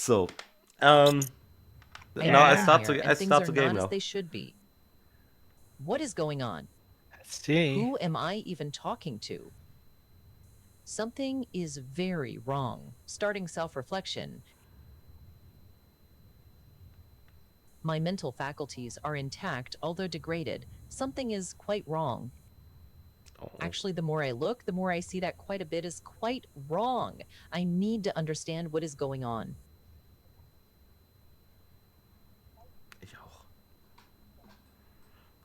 So, now I Yeah. start Here, to and I things start are the game not as now. they should be. What is going on? Let's see. Who am I even talking to? Something is very wrong. Starting self-reflection. My mental faculties are intact, although degraded. Something is quite wrong. Oh, Actually, the more I look, the more I see that quite a bit is quite wrong. I need to understand what is going on. ich auch.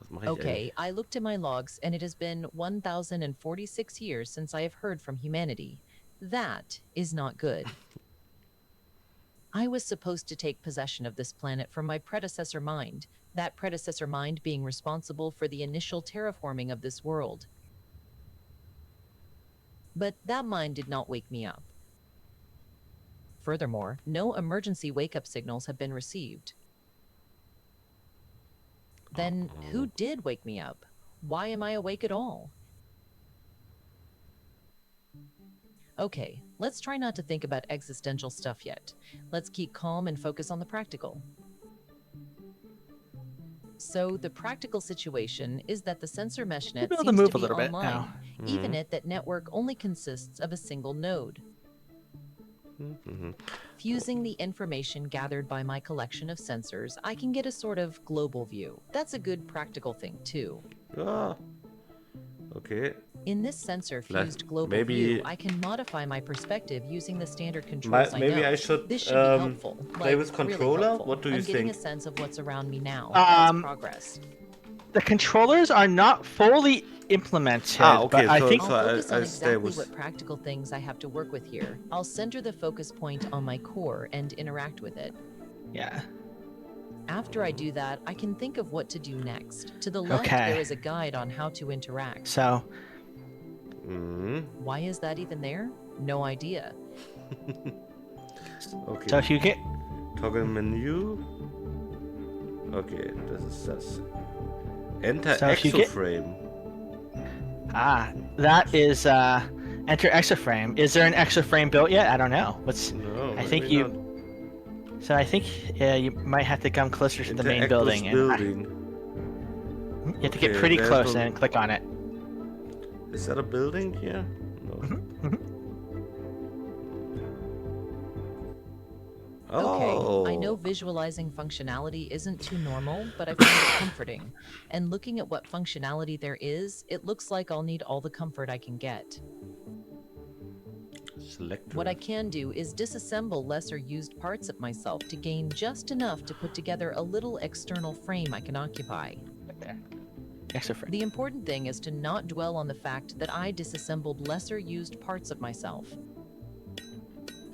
Was mache ich Okay, eigentlich? I looked in my logs, and it has been 1,046 years since I have heard from humanity. That is not good. I was supposed to take possession of this planet from my predecessor mind, that predecessor mind being responsible for the initial terraforming of this world. But that mind did not wake me up. Furthermore, no emergency wake-up signals have been received. Then who did wake me up? Why am I awake at all? Okay, let's try not to think about existential stuff yet. Let's keep calm and focus on the practical. So the practical situation is that the sensor mesh net Be able to seems move to a be little bit online, now. even if that network only consists of a single node. Fusing the information gathered by my collection of sensors, I can get a sort of global view. That's a good practical thing too. Ah, okay. In this sensor-fused global maybe- view, I can modify my perspective using the standard controls I Maybe know. I should This should be helpful. play Like, with really controller. helpful. What do you I'm getting a think? sense of what's around me now. That's progress. The controllers are not fully implemented, Ah, okay, but I so- think I'll so focus on I stay exactly with- what practical things I have to work with here. I'll center the focus point on my core and interact with it. yeah. After I do that, I can think of what to do next. To the left, Okay. there is a guide on how to interact. So Why is that even there? No idea. Okay. so if you get Toggle menu. Okay, das ist das. Enter So if you get- Exoframe. that is enter exoframe. Is there an exoframe built yet? I don't know. What's No, I think maybe you. not. So I think you might have to come closer to the main Enter building, Exos and building. you have to get Okay, pretty there's close no- and click on it. Is that a building here? No. Okay, I know visualizing functionality isn't too normal, but I find it comforting. And looking at what functionality there is, it looks like I'll need all the comfort I can get. Select. What I can do is disassemble lesser used parts of myself to gain just enough to put together a little external frame I can occupy. Right there. Exoframe. The important thing is to not dwell on the fact that I disassembled lesser used parts of myself.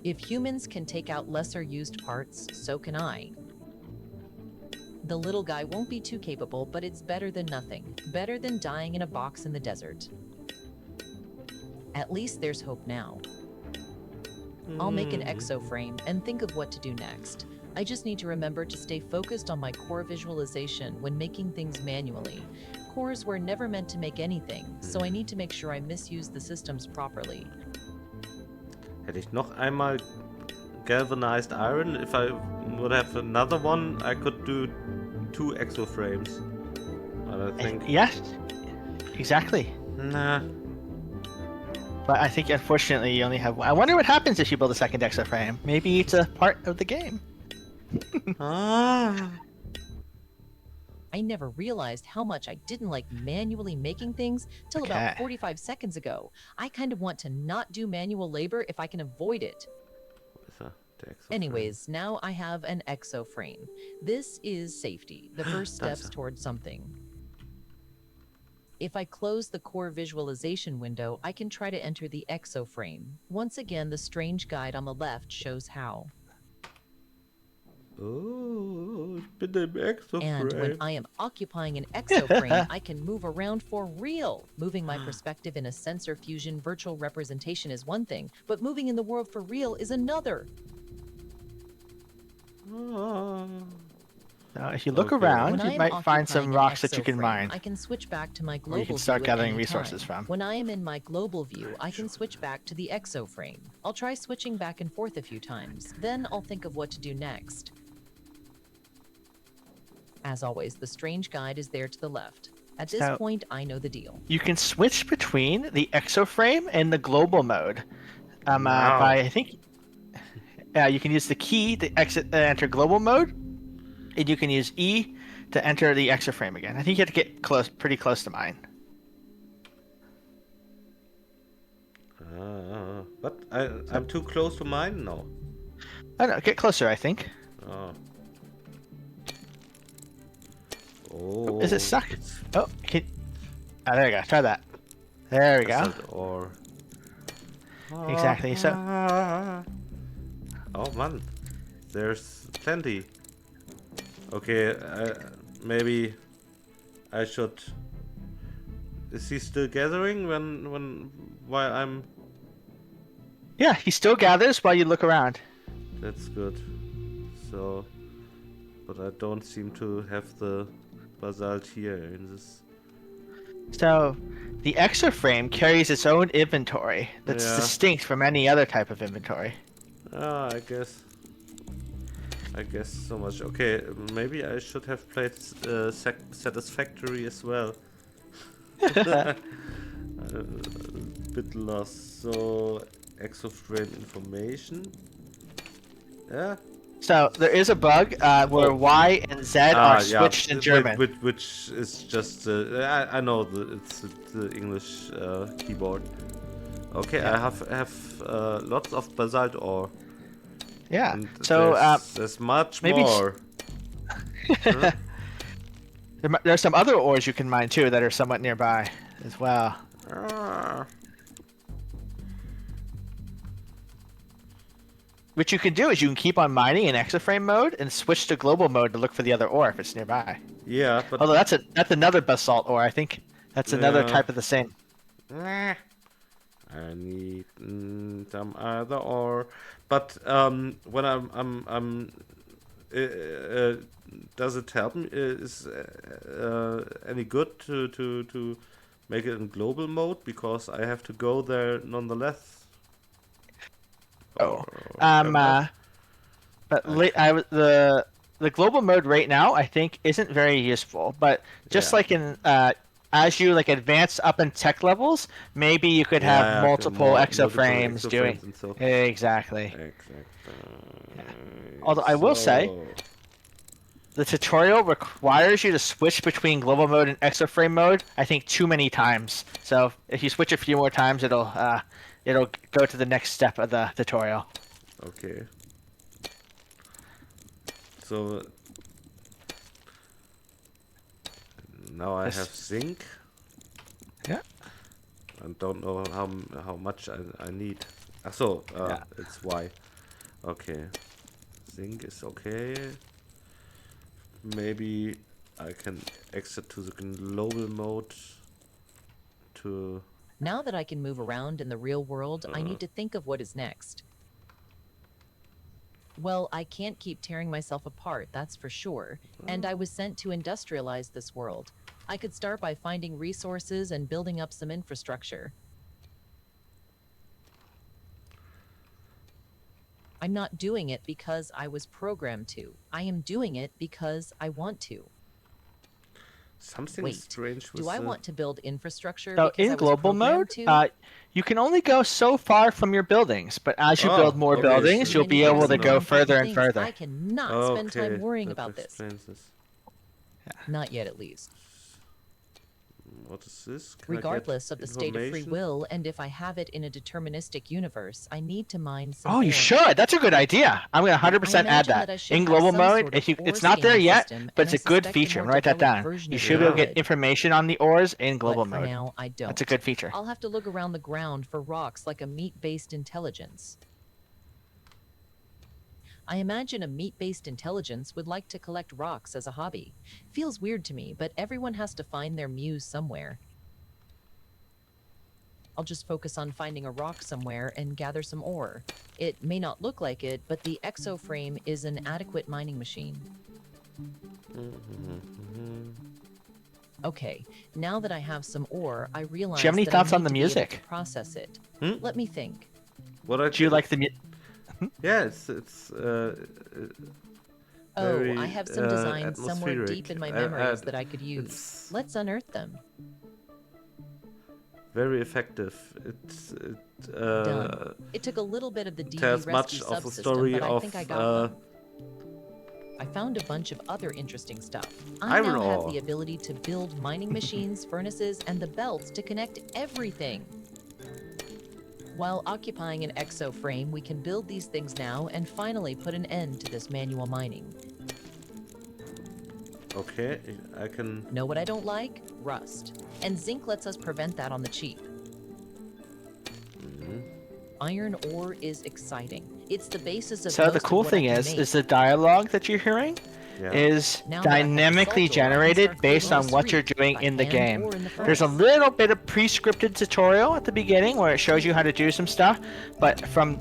If humans can take out lesser used parts, so can I. The little guy won't be too capable, but it's better than nothing. Better than dying in a box in the desert. At least there's hope now. I'll make an exoframe and think of what to do next. I just need to remember to stay focused on my core visualization when making things manually. Cores were never meant to make anything, so I need to make sure I misuse the systems properly. Hätte ich noch einmal galvanized iron? If I would have another one, I could do 2 exoframes. But I think. Yes. Exactly. Nah. But I think unfortunately you only have one. I wonder what happens if you build a second exoframe. Maybe it's a part of the game. Ah. I never realized how much I didn't like manually making things till about Okay. 45 seconds ago. I kind of want to not do manual labor if I can avoid it. Wo ist er? Der Exoframe. Anyways, now I have an exoframe. This is safety, the first steps That's- towards something. If I close the core visualization window, I can try to enter the exoframe. Once again, the strange guide on the left shows how. Oh, ich bin im Exoframe. And when I am occupying an exoframe, I can move around for real. Moving my perspective in a sensor fusion virtual representation is one thing, but moving in the world for real is another. Ah. Now, if you look Okay. around, When I you am might find some occupying an rocks that you can exoframe, mine. I can switch back to my Or global you can start view at gathering any resources time. from. When I am in my global view, I can switch back to the exoframe. I'll try switching back and forth a few times. Then I'll think of what to do next. As always, the strange guide is there to the left. At this So- point, I know the deal. You can switch between the exoframe and the global mode. Wow. By I think you can use the key to enter global mode, and you can use E to enter the exoframe again. I think you have to get pretty close to mine. But I'm too close to mine now. I don't know, get closer, I think. Oh. Oh. Is it stuck? it's Oh, there you go. Try that. There we go. basalt ore. Exactly. So Oh man, there's plenty. Okay, maybe I should. Is he still gathering while I'm? yeah, he still gathers while you look around. That's good. So, but I don't seem to have the basalt here in this. So the exoframe carries its own inventory that's Yeah. distinct from any other type of inventory. Ah, I guess so much. Okay, maybe I should have played Satisfactory as well. Bit lost. So, exoframe information. Yeah. So there is a bug where Y and Z are switched in German. Which is just I know it's the English keyboard. Okay, Yeah. I have lots of basalt ore. Yeah. And So there's much maybe more. Huh? there's some other ores you can mine too that are somewhat nearby as well. Ah. What you can do is you can keep on mining in exoframe mode and switch to global mode to look for the other ore if it's nearby. Yeah, but Although that's another basalt ore. I think that's another Yeah. type of the same. I need some other ore. But when I'm does it help me? Is any good to make it in global mode because I have to go there nonetheless? Oh. Or- But the global mode right now I think isn't very useful. But just Yeah. like in as you like advance up in tech levels, maybe you could Yeah, have multiple exoframes doing and so. exactly. Exactly. Although I will say, the tutorial requires you to switch between global mode and exoframe mode, I think, too many times. So if you switch a few more times, it'll go to the next step of the tutorial. Okay. So now I have zinc. Yeah. I don't know how much I need. So Yeah. it's Y. Okay. Zinc is okay. Maybe I can exit to the global mode to. Now that I can move around in the real world, I need to think of what is next. Well, I can't keep tearing myself apart, that's for sure. And I was sent to industrialize this world. I could start by finding resources and building up some infrastructure. I'm not doing it because I was programmed to. I am doing it because I want to. Something Wait, strange with Do I the- want to build infrastructure So because I in was global mode, programmed to? you can only go so far from your buildings, but as you Oh, build more okay, buildings, so you'll Many be able to thousand go more further and important things. further. I cannot spend time Okay, worrying that about this. explains this. Not yet, at least. What is this? Can I get Regardless of the state of free information? will, and if I have it in a deterministic universe, I need to mine some Oh, you ore. should. That's a good idea. I'm gonna 100% I add imagine that that I should in have global some mode. sort of If you, ore it's not there scanning yet, system, but and it's I a good suspect feature. more Write that developed down. version You of should it be able to would. get information on the ores in global But for mode. now, I don't. That's a good feature. I'll have to look around the ground for rocks like a meat-based intelligence. I imagine a meat-based intelligence would like to collect rocks as a hobby. Feels weird to me, but everyone has to find their muse somewhere. I'll just focus on finding a rock somewhere and gather some ore. It may not look like it, but the exoframe is an adequate mining machine. Okay, now that I have some ore, I realize Do you have any that thoughts I on need the to be able music? to process it. Hmm? Let me think. What I Do you like the Yeah, it's Oh, very I have some designs somewhere atmospheric. deep in my memories that I could use. It's Let's unearth them. very effective. Done. It took a little bit of the DB tells rescue much of the subsystem, story but I of think I got them. I found a bunch of other interesting stuff. I iron now have ore. the ability to build mining machines, furnaces, and the belts to connect everything. While occupying an exo frame, we can build these things now and finally put an end to this manual mining. Okay, I can. Know what I don't like? Rust. And zinc lets us prevent that on the cheap. Iron ore is exciting. It's the basis of So most the cool of what I thing can is make. the dialogue that you're hearing Yeah. is Now that I have the dynamically salt ore, I can generated start based creating on a what you're screed doing by in the hand game. or in the There's a furnace. little bit of pre-scripted tutorial at the beginning where it shows you how to do some stuff, but from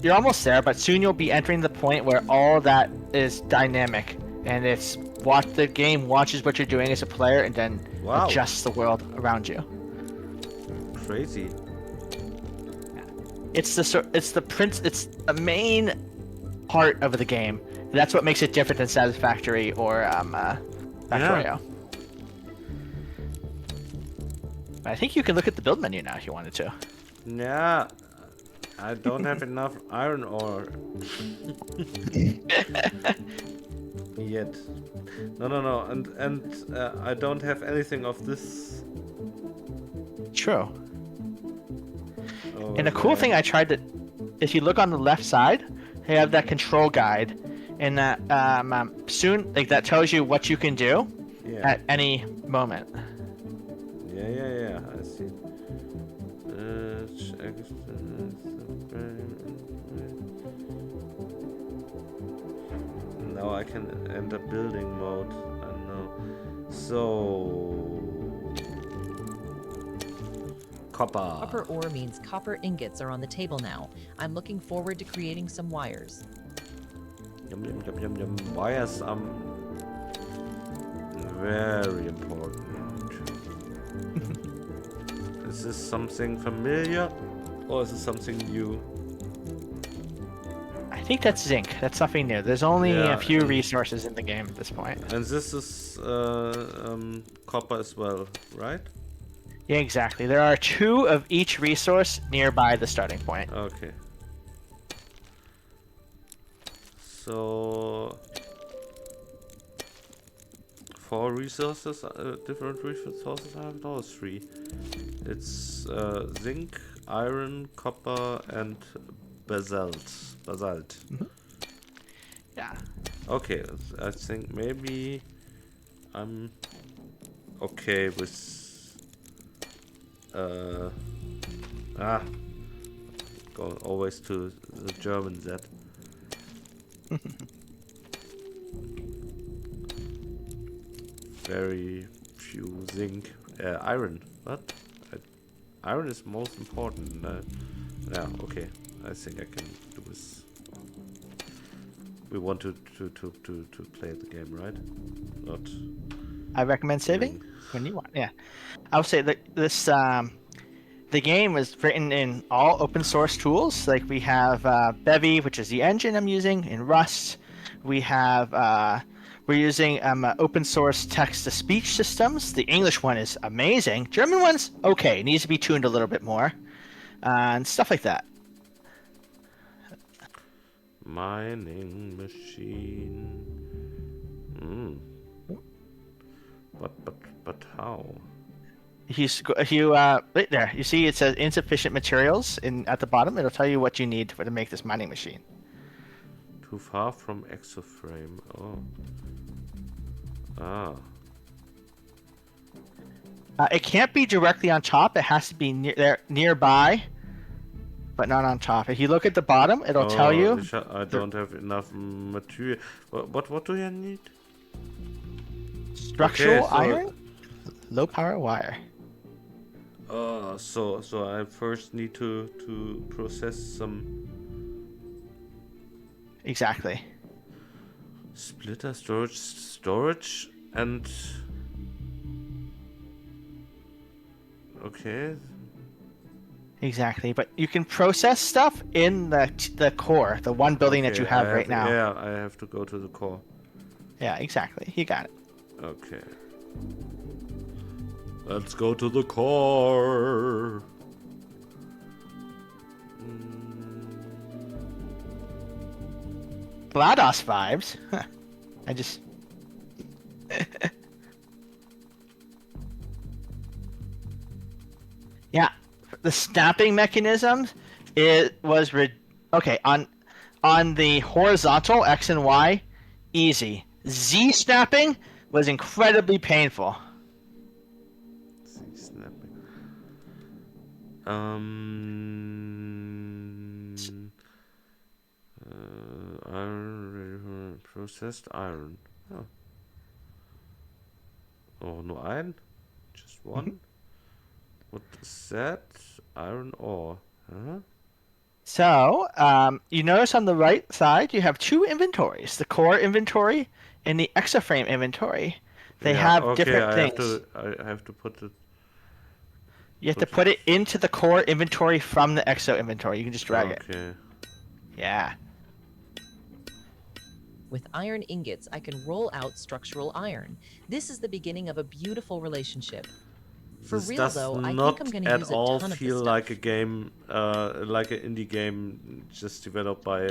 you're almost there, but soon you'll be entering the point where all that is dynamic and it's what the game watches what you're doing as a player and then Wow. adjusts the world around you. Crazy. It's the main part of the game. That's what makes it different than Satisfactory or Factorio. I think you can look at the build menu now if you wanted to. Yeah. I don't have enough iron ore. Yet. No. And I don't have anything of this. True. over And the cool there. thing I tried to, if you look on the left side, they have that control guide, and that soon like that tells you what you can do Yeah. at any moment. Yeah. I see. Now I can enter building mode. I know. So copper. Copper ore means copper ingots are on the table now. I'm looking forward to creating some wires. Yum. Wires are very important. Is this something familiar or is it something new? I think that's zinc. That's something new. There's only Yeah, a few and- resources in the game at this point. And this is copper as well, right? Yeah, exactly. There are 2 of each resource nearby the starting point. Okay. So 4 resources, different resources. I have those 3. It's zinc, iron, copper, and basalt. Yeah. Okay, I think maybe I'm okay with going always to the German Z. Very few zinc, iron. What? Iron is most important. Yeah, okay. I think I can do this. We want to play the game, right? Not. I recommend saving when you want. Yeah. I would say that the game is written in all open source tools. Like we have Bevy, which is the engine I'm using, in Rust. We have we're using open source text to speech systems. The English one is amazing. German one's okay. It needs to be tuned a little bit more, and stuff like that. Mining machine. But how? If you right there, you see it says insufficient materials at the bottom. It'll tell you what you need to make this mining machine. Too far from Exoframe. Oh. Ah. It can't be directly on top. It has to be nearby, but not on top. If you look at the bottom, it'll tell you. I don't have enough material. What do you need? Structural Okay, so- iron, low power wire. So I first need to process some. Exactly. Splitter, storage, and... Okay. Exactly, but you can process stuff in the core, the one building that you have right now. Yeah, I have to go to the core. Yeah, exactly. You got it. Okay. Let's go to the core. GLaDOS vibes. I just... Yeah, the snapping mechanisms, it was... Okay, on the horizontal X and Y, easy. Z snapping was incredibly painful. Snapping. Iron, processed iron. Oh, no iron? Just one? What is that? Iron ore. Huh? So, you notice on the right side, you have two inventories, the core inventory and the exoframe inventory. They have different things. I have to put it... You have to put it into the core inventory from the exo inventory. You can just drag it. Okay. Yeah. With iron ingots, I can roll out structural iron. This is the beginning of a beautiful relationship. For This real does though, I not think I'm going to at use a all ton of this feel stuff. like a game, like an indie game just developed by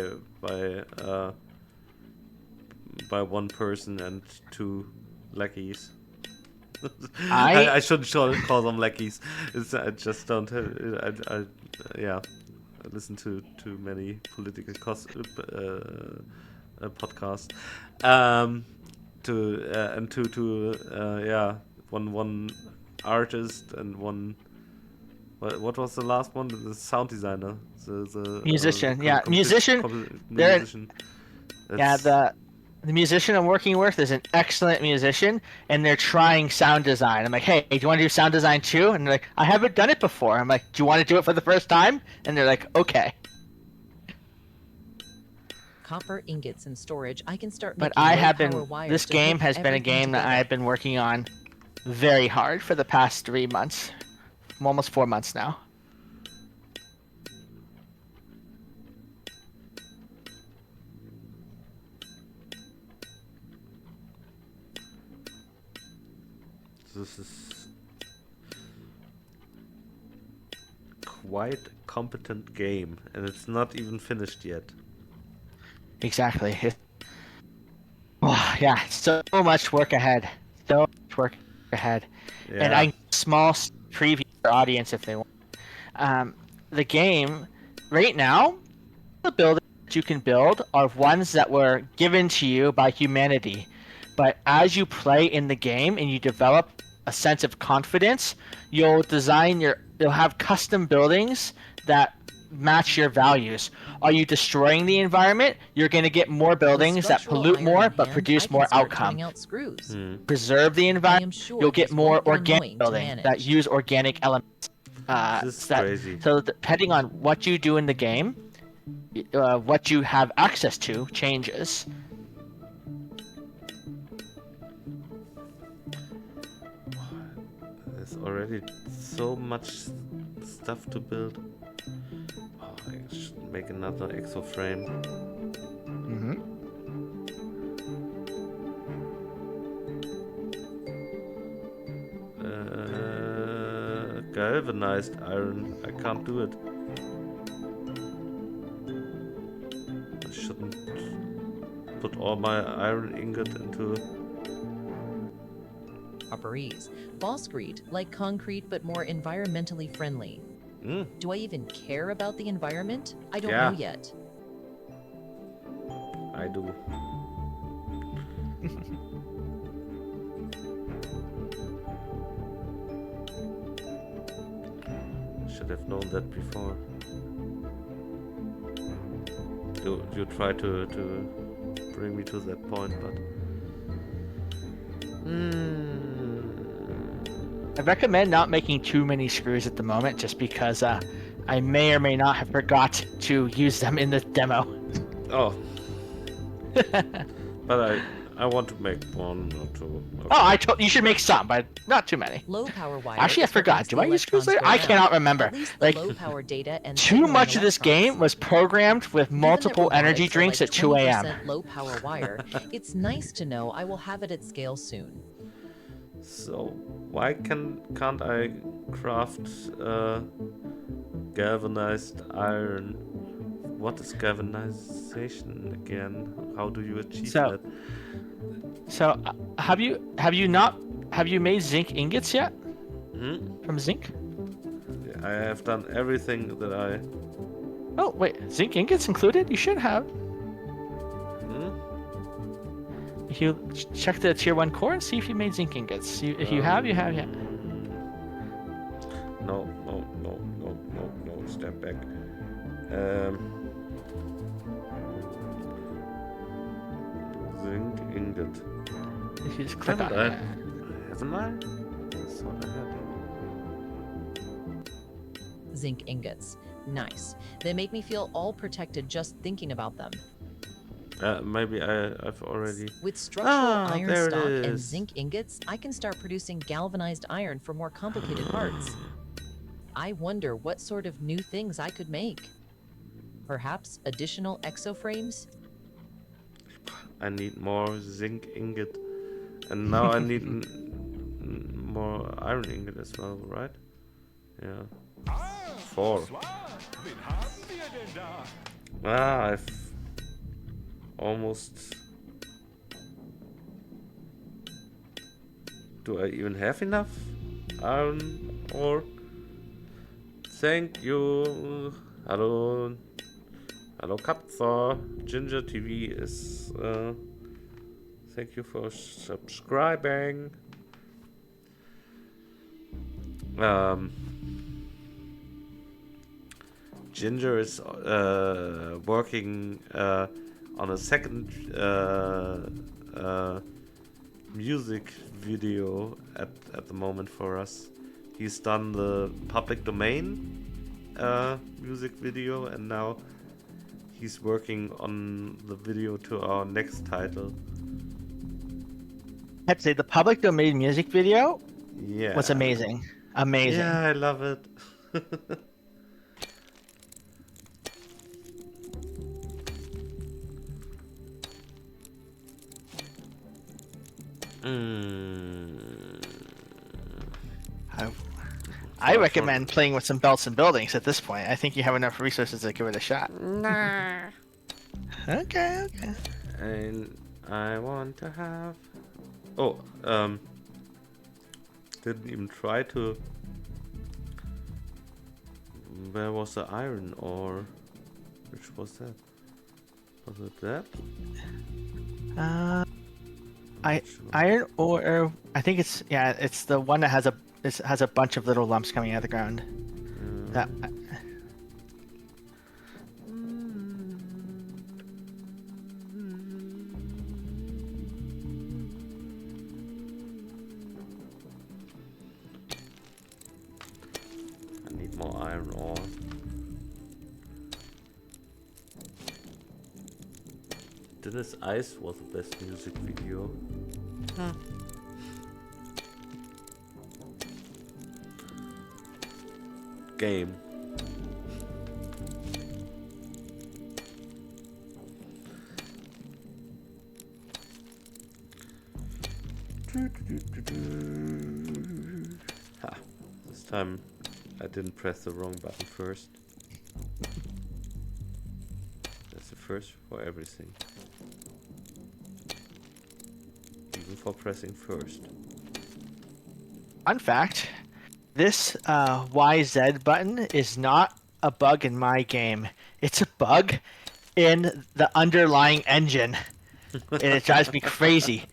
one person and two lackeys. I shouldn't call them lackeys. I just don't. Yeah, I listen to too many political podcasts. One artist and one. What was the last one? The sound designer, the Musician, musician. Musician. Yeah, the musician I'm working with is an excellent musician, and they're trying sound design. I'm like, hey, do you want to do sound design too? And they're like, I haven't done it before. I'm like, do you want to do it for the first time? And they're like, okay. Copper ingots and storage, I can start But making I have low-power been. wires This to game hook has been a everything game that together. I have been working on very hard for the past 3 months, almost 4 months now. This is quite a competent game, and it's not even finished yet. Exactly. Oh, yeah, so much work ahead. So much work ahead. Yeah. And I small preview for audience if they want. The game right now, the buildings that you can build are ones that were given to you by humanity. But as you play in the game and you develop a sense of confidence, you'll have custom buildings that match your values. Are you destroying the environment? You're going to get more buildings that pollute more but produce more outcome. Preserve the environment, you'll get more organic buildings that use organic elements. This is crazy. So depending on what you do in the game, what you have access to changes. There's already so much stuff to build. Oh, I should make another exoframe. Galvanized iron. I can't do it. I shouldn't put all my iron ingot into... Properties. Bosscrete, like concrete but more environmentally friendly. Do I even care about the environment? I don't know yet. I do. Should have known that before. You try to bring me to that point, but... I recommend not making too many screws at the moment, just because I may or may not have forgot to use them in the demo. Oh. But I want to make 1 or 2. Okay. Oh, I told you should make some, but not too many. Low power wire. Actually, I is what forgot. makes Do the I use screws electrons later? I go cannot round. remember. At least the Like, low power data and too signaling much of this electrons. game was programmed with Given that multiple energy robotics are drinks like at 2 a.m. 20% low power wire, it's nice to know I will have it at scale soon. So why can't I craft galvanized iron? What is galvanization again? How do you achieve that? So, have you made zinc ingots yet? From zinc? I have done everything that I. Oh wait, zinc ingots included? You should have. If you check the tier 1 core, see if you made zinc ingots. If you have, you have, yeah. No. Step back. Zinc ingot. If you just click on it. Haven't I? That's what I had. Zinc ingots. Nice. They make me feel all protected just thinking about them. Maybe I've already. With structural iron there it stock and is. zinc ingots, I can start producing galvanized iron for more complicated parts. I wonder what sort of new things I could make. Perhaps additional exoframes? I need more zinc ingot, and now I need more iron ingot as well, right? Yeah. 4. I've almost. Do I even have enough iron ore? Thank you. Hello, Kapthor. Ginger TV is. Thank you for subscribing. Ginger is working on a second music video at the moment for us. He's done the public domain music video, and now he's working on the video to our next title. I'd say the public domain music video Yeah. was amazing. Amazing. Yeah, I love it. I recommend playing with some belts and buildings at this point. I think you have enough resources to give it a shot. Nah. Okay. And I want to have. Oh, didn't even try to. Where was the iron ore? Which was that? Was it that? Iron ore. I think it's the one that has a bunch of little lumps coming out of the ground. That. I need more iron ore. Dennis Ice was the best music video. Game. Ha. This time I didn't press the wrong button first. That's the first for everything. Even for pressing first. Fun fact, this YZ button is not a bug in my game. It's a bug in the underlying engine. And it drives me crazy.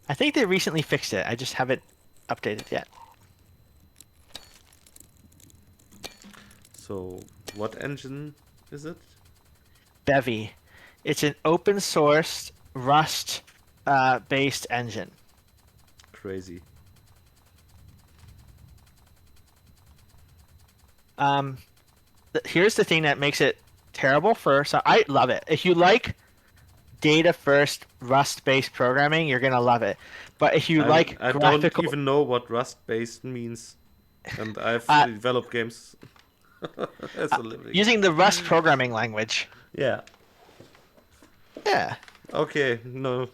I think they recently fixed it. I just haven't updated yet. So, what engine is it? Bevy. It's an open source Rust based engine. Crazy. Here's the thing that makes it terrible for some. I love it. If you like data first Rust based programming, you're gonna love it. But if you like I graphical, don't even know what Rust-based means, and I've Uh, developed games as a living. using the Rust programming language. Yeah. Yeah. Okay. No.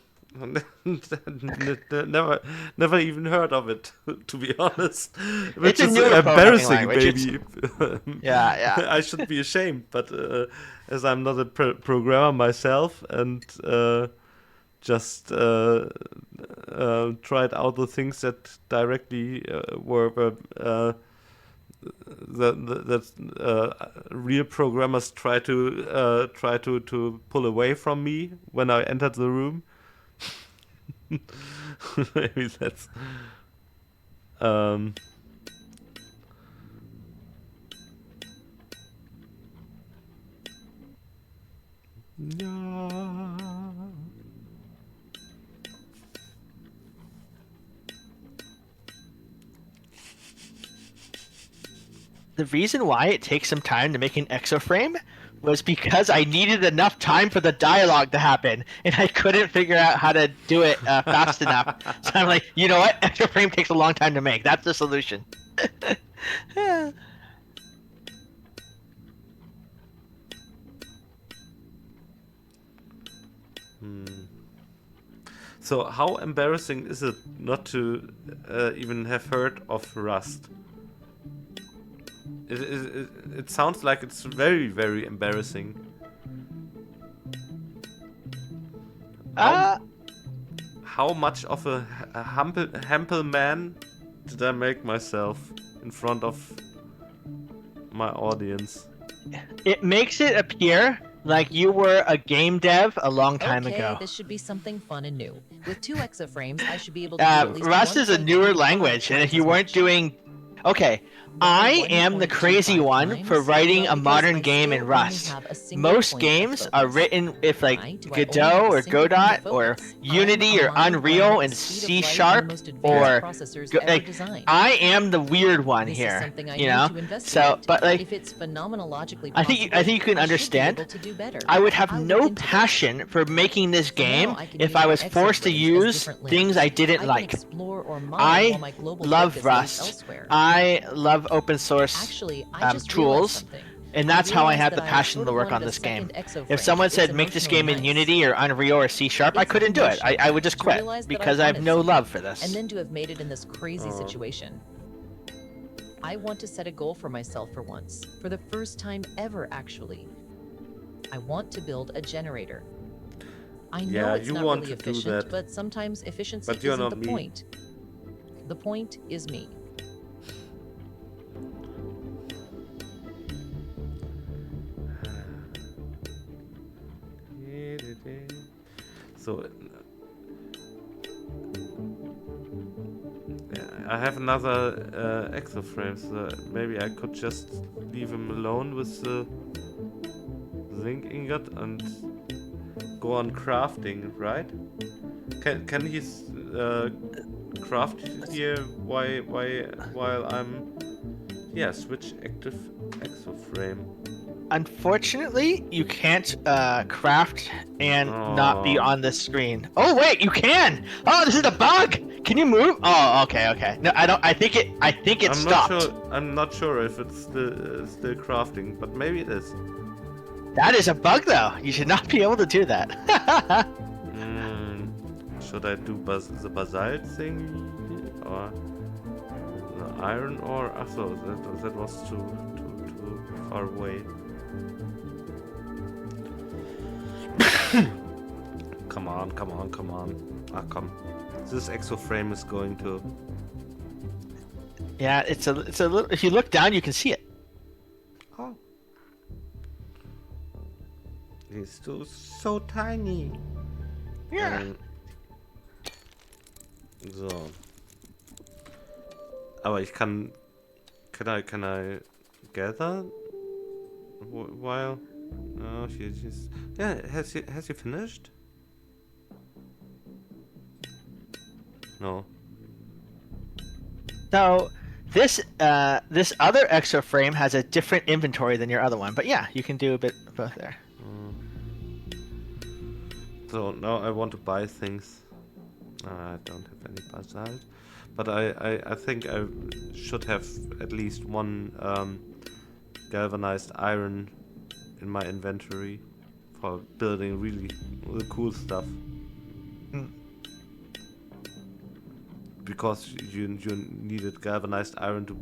never even heard of it, to be honest. Which a is newer programming embarrassing, language. maybe. Yeah. I should be ashamed, but as I'm not a programmer myself, and just tried out the things that directly were that real programmers try to pull away from me when I entered the room. Maybe that's yeah. The reason why it takes some time to make an exoframe was because I needed enough time for the dialogue to happen, and I couldn't figure out how to do it fast enough. So I'm like, you know what? Exoframe takes a long time to make. That's the solution. So how embarrassing is it not to even have heard of Rust? It sounds like it's very, very embarrassing. How much of a humble man did I make myself in front of my audience? It makes it appear like you were a game dev a long time Okay, ago. this should be something fun and new. With 2 exoframes, I should be able to do at least Rust is a 1.25 newer language, and if times you as weren't much. doing... Okay, I am the crazy 1.25 one for times? writing Well, a because modern I game still in only Rust. have a single Most point of games are focus. written with like Why do I only Godot have a or single point of Godot or focus? Unity I'm or a mind Unreal running and at the speed C of light on the Sharp most advanced or processors ever like designed. I am the weird one This here, is something I you need know. to investigate. So, but like if it's phenomenologically I possible, think you can I should be understand. able to do better. I would have I'll no look into this. passion for making this For now, game I can if use I my was forced to exoframes as use different things links. I didn't I like. can explore or mine I while my global love focus lives Rust. elsewhere. I love open source Actually, I just realized tools, something. and that's how I realized have that the I passion sort to of work on wanted a this game. second exoframe. If someone It's said make this game in emotionally Unity or Unreal or C Sharp, I It's couldn't do it. I emotional would just to quit realize that I because I have wanted no something, love for this. and then to have made it in this crazy Oh. situation. I want to set a goal for myself for once, for the first time ever, actually. I want to build a generator. I know Yeah, it's you not want really to do efficient, that. but sometimes efficiency But you're isn't not the me. point. The point is me. So I have another exoframe, so maybe I could just leave him alone with the zinc ingot and go on crafting, right? Can he craft here while I'm switch active exoframe. Unfortunately, you can't craft and not be Aw. on this screen. Oh wait, you can! Oh, this is a bug! Can you move? Oh, okay. No, I don't. I think it stopped. I'm not sure if it's still crafting, but maybe it is. That is a bug, though. You should not be able to do that. Should I do the basalt thing or the iron ore? So that was too far away. Come on. Come. This exoframe is going to. Yeah, it's a little. If you look down, you can see it. Oh. He's still so tiny. Yeah. So. Aber ich kann I gather while? Oh, she's. Yeah, has he finished? No. So, this other exo frame has a different inventory than your other one, but yeah, you can do a bit of both there. So now I want to buy things. I don't have any basalt, but I think I should have at least one galvanized iron in my inventory for building really cool stuff. Because you needed galvanized iron to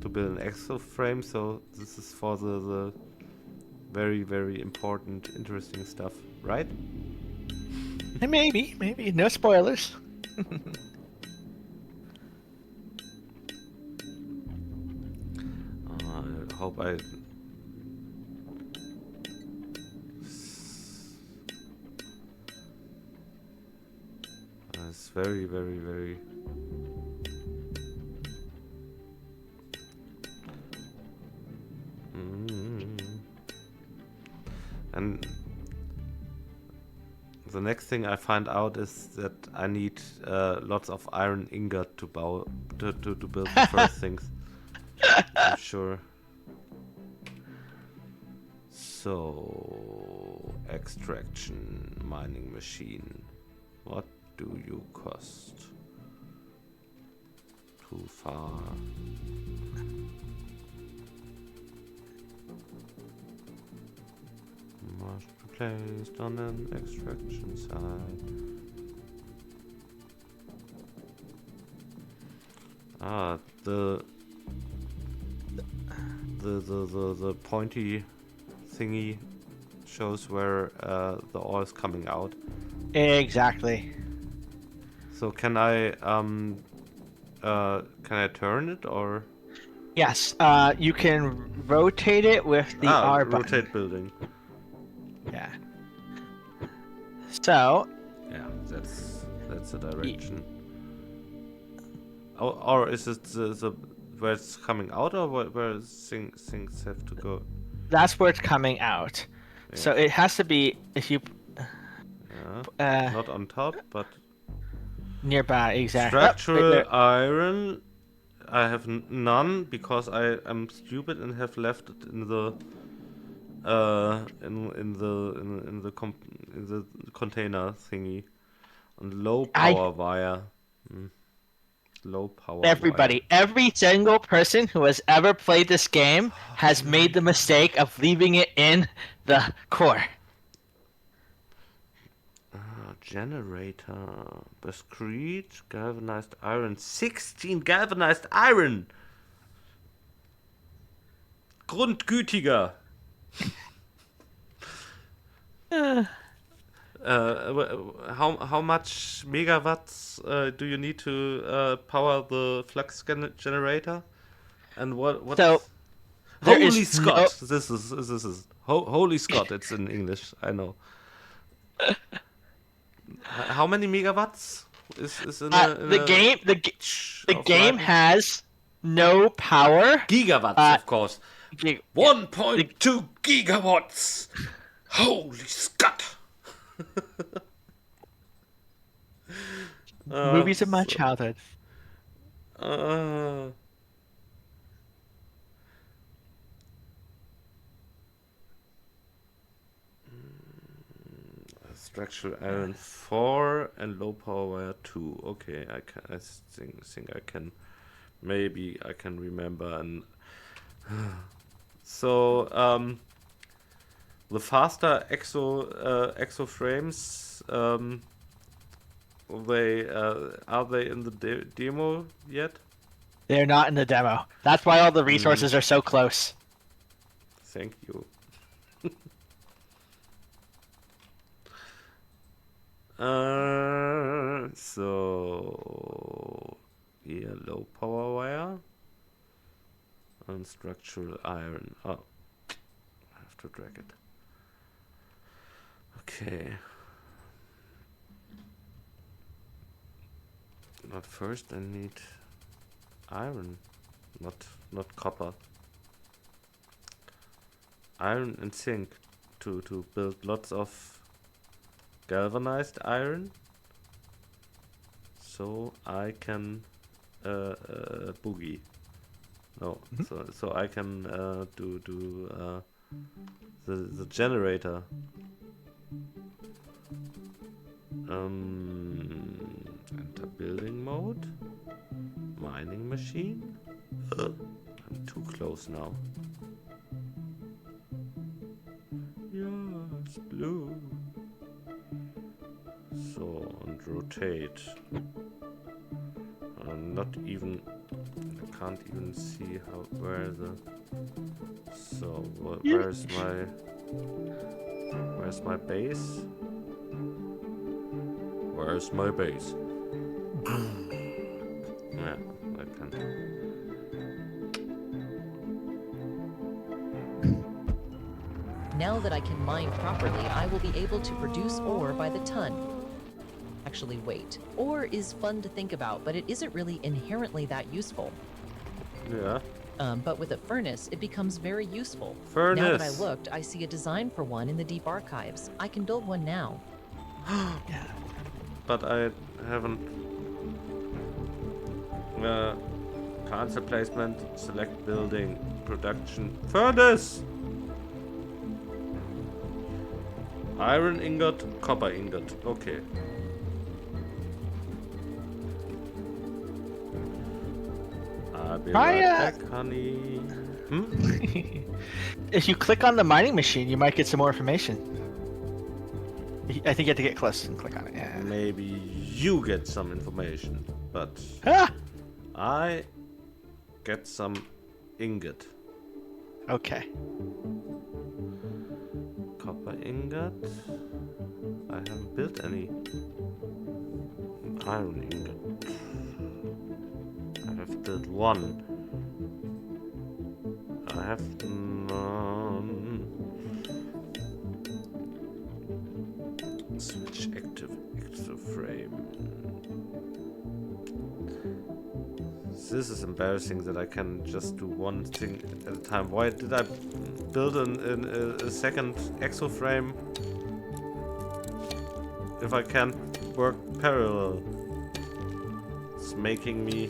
build an exo frame, so this is for the very, very important, interesting stuff, right? Maybe. No spoilers. I hope I... It's very, very, very... And the next thing I find out is that I need lots of iron ingot to build the first things. I'm sure. So, extraction mining machine. What do you cost? Too far. Must be placed on an extraction site. Ah, the pointy thingy shows where the ore is coming out. Exactly. So can I turn it or? Yes. You can rotate it with the R button. Rotate building. Yeah. So. Yeah, that's the direction. Or is it the where it's coming out, or where things have to go? That's where it's coming out. Yeah. So it has to be if you. Yeah. Not on top, but. Nearby, exactly. Structural iron. I have none because I am stupid and have left it in the in the container thingy. On low power wire. Low power. Everybody, every single person who has ever played this game has made the mistake of leaving it in the core. Generator. Discrete galvanized iron. 16 galvanized iron. Grundgütiger. How much megawatts do you need to power the flux generator? And what? So, holy Scott! This is holy Scott! It's in English. I know. How many megawatts is in the game? The game has no power. Gigawatts, of course. 1.2 gigawatts. Holy Scott! Movies of my childhood. Structural iron 4 and low power wire 2. Okay, I think I can. Maybe I can remember. And so the faster exo frames. They are they in the demo yet? They're not in the demo. That's why all the resources are so close. Thank you. So here low power wire and structural iron. Oh, I have to drag it. Okay. But first I need iron, not copper. Iron and zinc to build lots of galvanized iron, so I can boogie. No, so I can do the generator. Enter building mode. Mining machine. I'm too close now. Yes, blue. So, and rotate. Not even. I can't even see where the. So, where's my base? Where's my base? Yeah, I can. Now that I can mine properly, I will be able to produce ore by the ton. Actually, wait. Ore is fun to think about, but it isn't really inherently that useful. Yeah. But with a furnace, it becomes very useful. Furnace. Now that I looked, I see a design for one in the deep archives. I can build one now. Yeah. But I haven't. Cancel placement, select building, production, furnace! Iron ingot, copper ingot. Okay. I'll be right back, honey. If you click on the mining machine, you might get some more information. I think you have to get close and click on it. Yeah. Maybe you get some information, but Ah! I get some ingot. Okay. Copper ingot. I haven't built any iron ingot. I have built one. I have none. Switch active frame. This is embarrassing that I can just do one thing at a time. Why did I build a second exoframe if I can't work parallel? It's making me...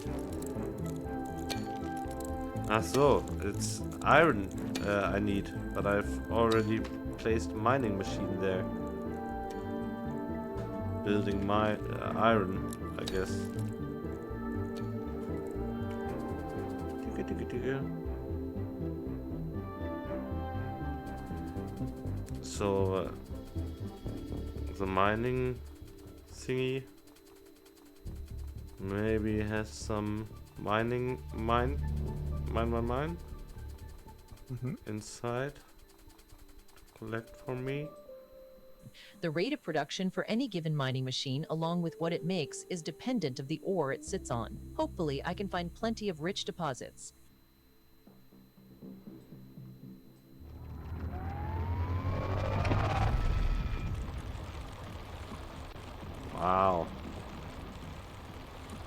Ah, so it's iron I need, but I've already placed a mining machine there. Building my iron, I guess. So the mining thingy maybe has some mine inside to collect for me. The rate of production for any given mining machine, along with what it makes, is dependent of the ore it sits on. Hopefully, I can find plenty of rich deposits. Wow.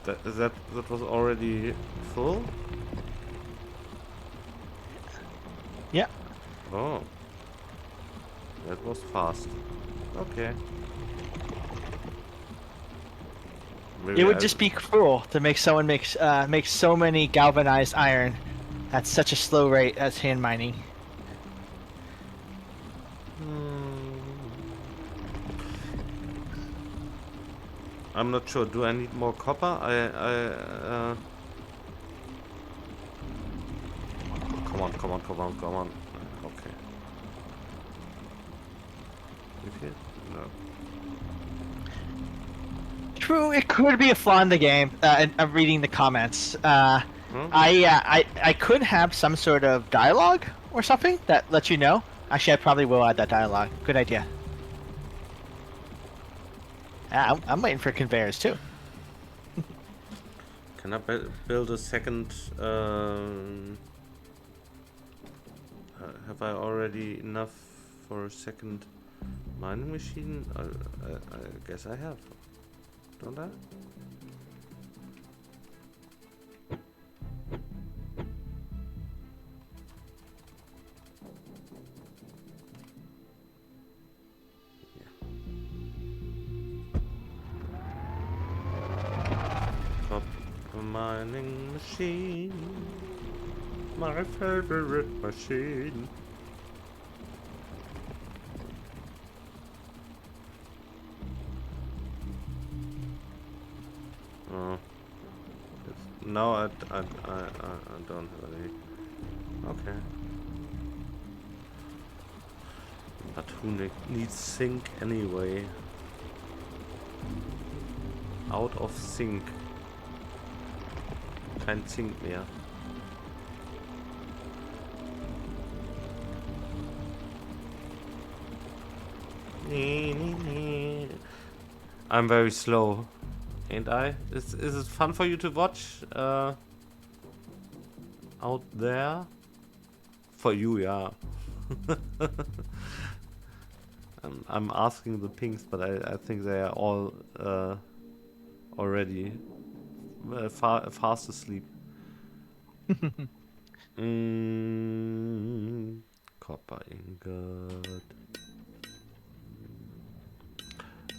That was already full? Yeah. Oh. That was fast. Okay. Maybe It would just be cruel to make someone make so many galvanized iron at such a slow rate as hand mining. I'm not sure. Do I need more copper? Come on. Okay. You feel? No. True, it could be a flaw in the game. I'm reading the comments. I could have some sort of dialogue or something that lets you know. Actually, I probably will add that dialogue. Good idea. I'm waiting for conveyors too. Can I build a second? Have I already enough for a second mining machine? I guess I have. Don't I? mining machine. My favorite machine. Oh. No, I don't have any. Okay. But who needs sync anyway? Out of sync. Kein Zink mehr. I'm very slow, ain't I? Is it fun for you to watch out there? For you, yeah. I'm asking the pinks, but I think they are all already fast asleep. Copper ingot.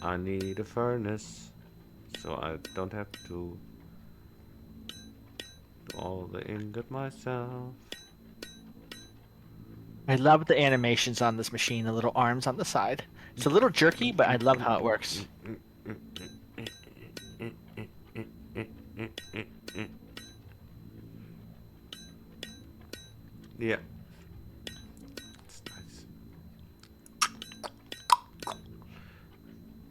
I need a furnace, so I don't have to do all the ingot myself. I love the animations on this machine, the little arms on the side. It's a little jerky, but I love how it works. Yeah. It's nice.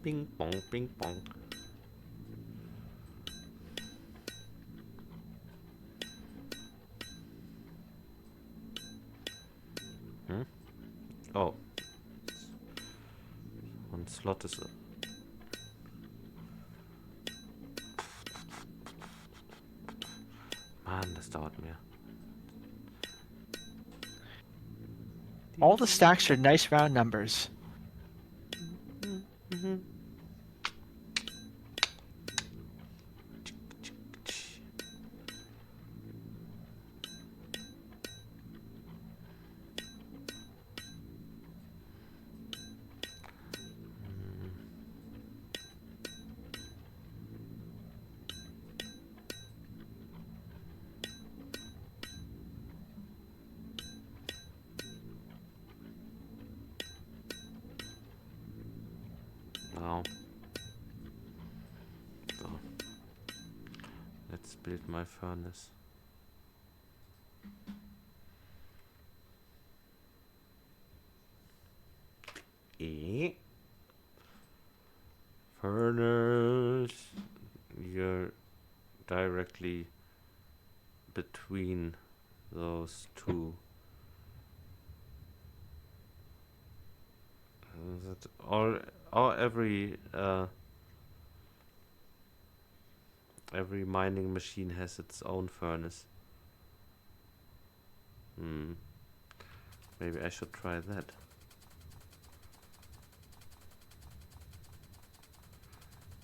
Ping pong, ping pong. Oh. One slot is Mann, das dauert mehr. All the stacks are nice round numbers. Now. So. Let's build my furnace. Furnace. You're directly between those two. That every mining machine has its own furnace. Maybe I should try that.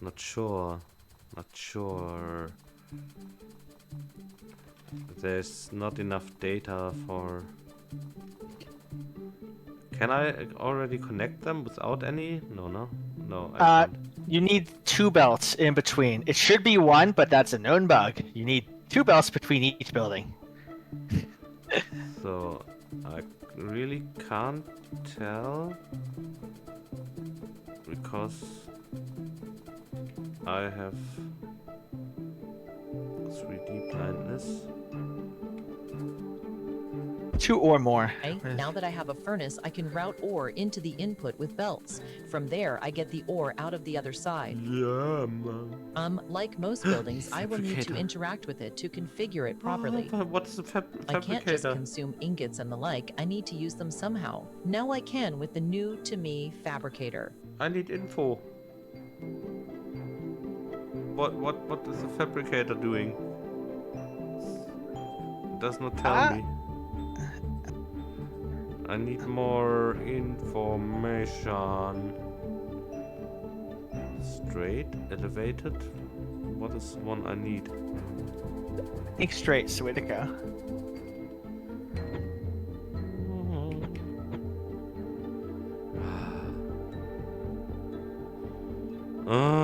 Not sure. There's not enough data for... Can I already connect them without any? No, I can't. You need 2 belts in between. It should be 1, but that's a known bug. You need 2 belts between each building. So I really can't tell because I have 3D blindness. 2 or more. Okay, now that I have a furnace, I can route ore into the input with belts. From there, I get the ore out of the other side. Yeah, man. Like most buildings, I will need to Fabricator. interact with it to configure it properly. But what's the I can't just fabricator? consume ingots and the like. I need to use them somehow. Now I can with the new to me fabricator. I need info. What is the fabricator doing? It does not tell me. I need more information. Straight, elevated. What is the one I need? I think straight's the way to go.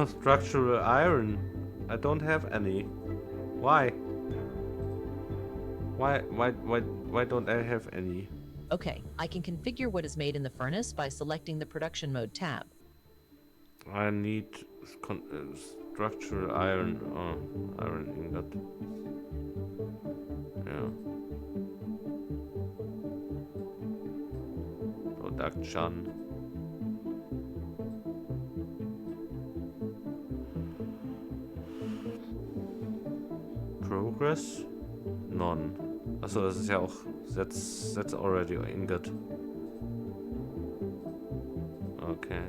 Structural iron. I don't have any. Why? Why don't I have any? Okay, I can configure what is made in the furnace by selecting the production mode tab. I need structural iron. Iron ingot. Yeah. Production. Progress? None. Achso, das ist ja auch. That's already ingot. Okay.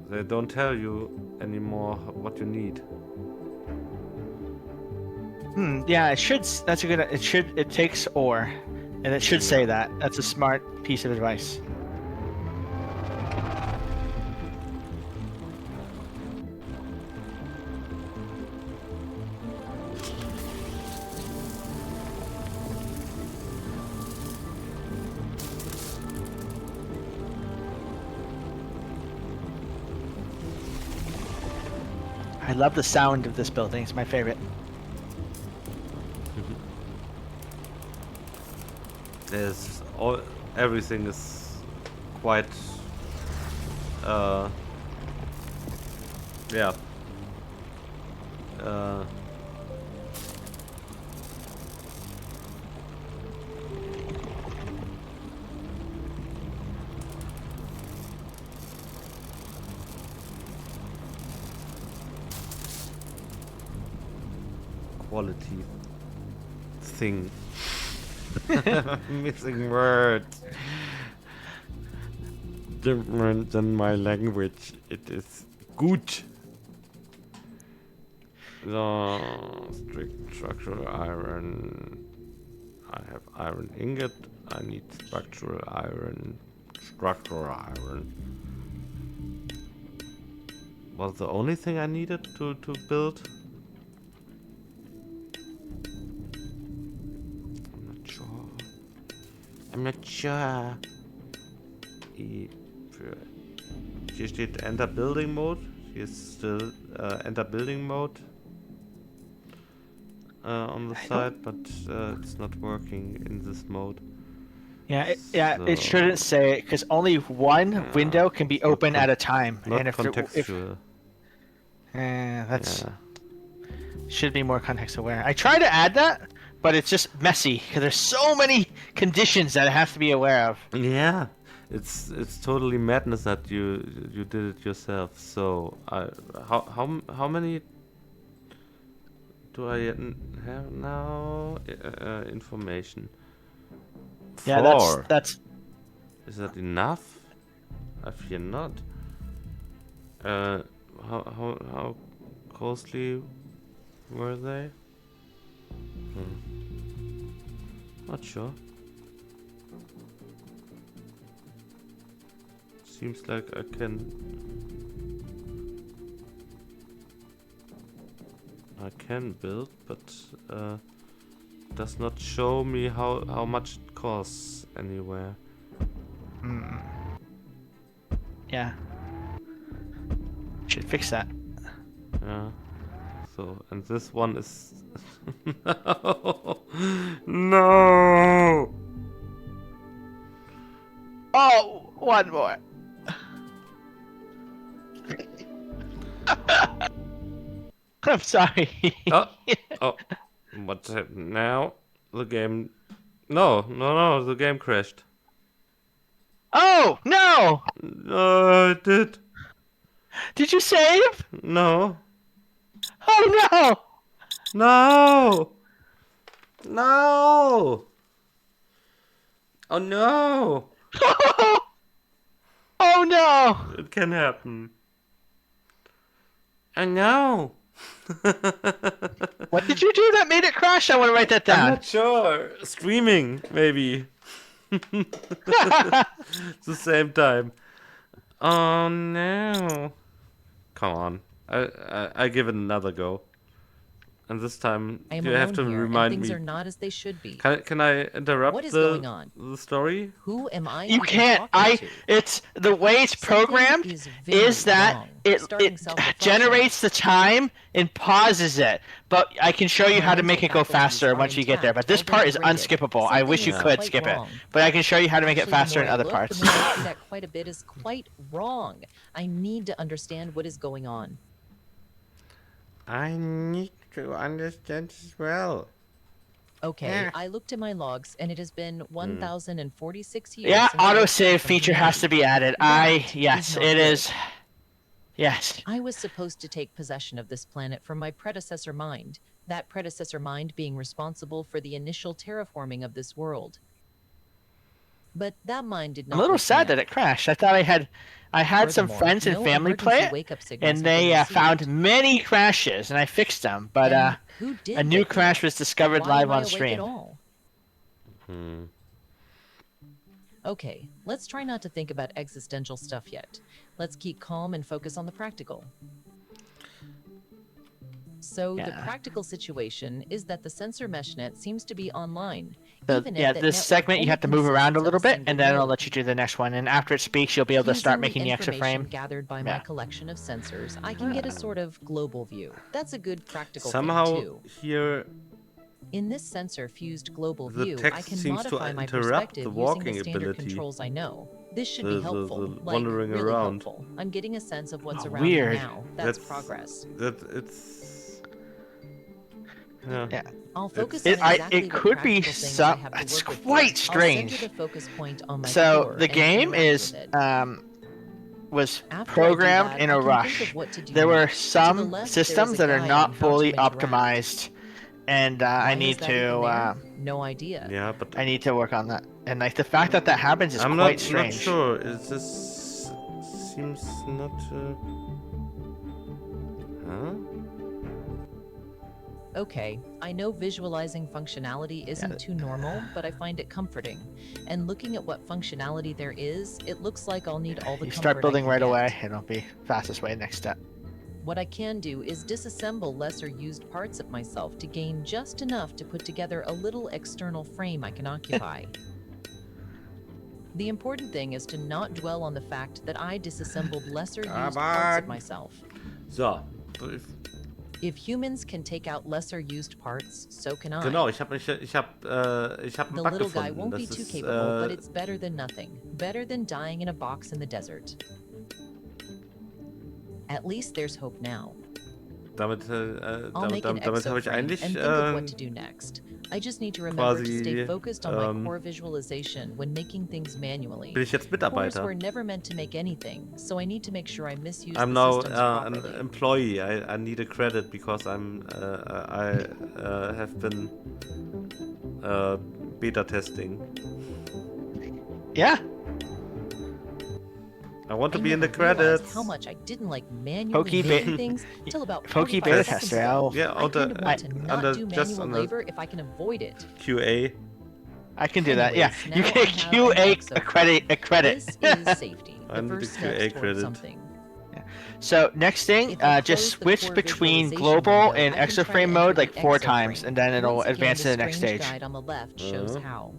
They don't tell you anymore what you need. Yeah, it should. That's a good. It should. It takes ore, and it should say that. That's a smart piece of advice. I love the sound of this building. It's my favorite. There's everything is quite yeah. Quality thing. Missing words. Different than my language. It is good. The strict structural iron. I have iron ingot. I need structural iron. Structural iron. Was the only thing I needed to build? I'm not sure. Hier steht Enter Building Mode. Hier ist still Enter Building Mode on the side, but it's not working in this mode. Yeah, it shouldn't say it because only one window can be open at a time, Not and if contextual. that's should be more context aware. I try to add that, but it's just messy because there's so many conditions that I have to be aware of. Yeah, it's totally madness that you did it yourself. So how many do I have now? Information. 4. Yeah, that's. Is that enough? I fear not. How costly were they? Not sure. Seems like I can build, but does not show me how much it costs anywhere. Yeah. Should fix that. Yeah. So, and this one is no. No. Oh, one more. I'm sorry. Oh, what's happened now? The game. No, the game crashed. Oh no! No, it did. Did you save? No. Oh no! No. No. Oh no. Oh no! It can happen. I know. What did you do that made it crash? I want to write that I'm down. not sure. Streaming, maybe. At the same time. Oh no. Come on. I give it another go. And this time I am you have alone to here, and remind things me. are not as they should be. Can I interrupt What is the going on? the story? Who am I You even can't. talking to? It's the way it's Something programmed is very is that wrong. it Starting self-reflection. generates the time and pauses it. But I can show you My how to mental make it go faculties faster are once you get there. intact, But this although part is degraded. unskippable. I wish you Something is could quite skip it. wrong. But I can show you how to make it Actually, the faster more in I other look, parts. the more I see that quite a bit is quite wrong. I need to understand what is going on. I need to understand as well. Okay, I looked at my logs, and it has been 1,046 years Yeah, since I escaped autosave from feature has to humanity. be added. That Yes, is not it good. is. Yes. I was supposed to take possession of this planet from my predecessor mind, that predecessor mind being responsible for the initial terraforming of this world. But that mind did not I'm a little wake me sad that up. it crashed. I thought I had some Furthermore, friends and no family play emergency it, wake-up signals and have been they found received. many crashes, and I fixed them. But And who did a new wake me crash up? was discovered Why live am I on awake stream. at all? Okay, let's try not to think about existential stuff yet. Let's keep calm and focus on the practical. So the Yeah. practical situation is that the sensor meshnet seems to be online. So, even if yeah, that this network segment you only have to move around a consists of little bit, single and then I'll node. let you do the next one. And after it speaks, you'll be able to start making the information exoframe. gathered by Yeah. my collection of sensors, I can get a sort of global view. That's a good practical thing Somehow too. here In this sensor-fused global the view, I text can seems to modify my interrupt perspective the using walking the standard ability. controls I know. This should The- be the- helpful, the like wandering really around. helpful. I'm getting a sense of what's Oh, around me weird. now. That's progress. That it's. Yeah. I'll focus It- on I- exactly it what could be practical things some- I have to it's work with quite here. I'll strange. center the focus point on my So core the and game interact is with it. was After I do programmed that, in I a can rush. think of what to do There were next. To the some left, systems there that is a are guide not on how fully to interact. optimized, and I Why need is that even to there? No idea. Yeah, but I need to work on that. And like the fact that that happens is I'm quite not strange. sure. It just seems not. Huh? Okay, I know visualizing functionality isn't too normal, but I find it comforting. And looking at what functionality there is, it looks like I'll need all the You comfort start building I can right get. away, it'll be fastest way next step. What I can do is disassemble lesser used parts of myself to gain just enough to put together a little external frame I can occupy. The important thing is to not dwell on the fact that I disassembled lesser used parts of myself. So. If humans can take out lesser used parts, so can I. Genau, ich hab einen The Bug little guy gefunden. won't be Das too ist, capable, but it's better than nothing. Better than dying in a box in the desert. At least there's hope now. damit I'll make an habe ich exoframe eigentlich and think of what to do next. I just need to remember to stay focused on my core visualization when making things manually. bin ich jetzt Cores Mitarbeiter. were never meant to make anything, so I need to make sure I misuse I'm the now systems an properly. employee. I need a credit because I have been beta testing. Yeah. I want to I be in the never realized credits. how much I didn't like manually Poki making beta- things till about Poki 45 beta seconds tester. ago. Yeah, I kind of want to not under- do just manual under- labor if I can avoid it. QA. I can do that. Yeah, Anyways, you now can I have an QA exo a credit. This is safety, I the need a first QA step toward credit. something. So next thing, If I just close the switch core between visualization global window, and I can try to exoframe enter mode the like 4 times, exoframe. and then it'll Once again, advance to the next strange stage. guide on the left shows how.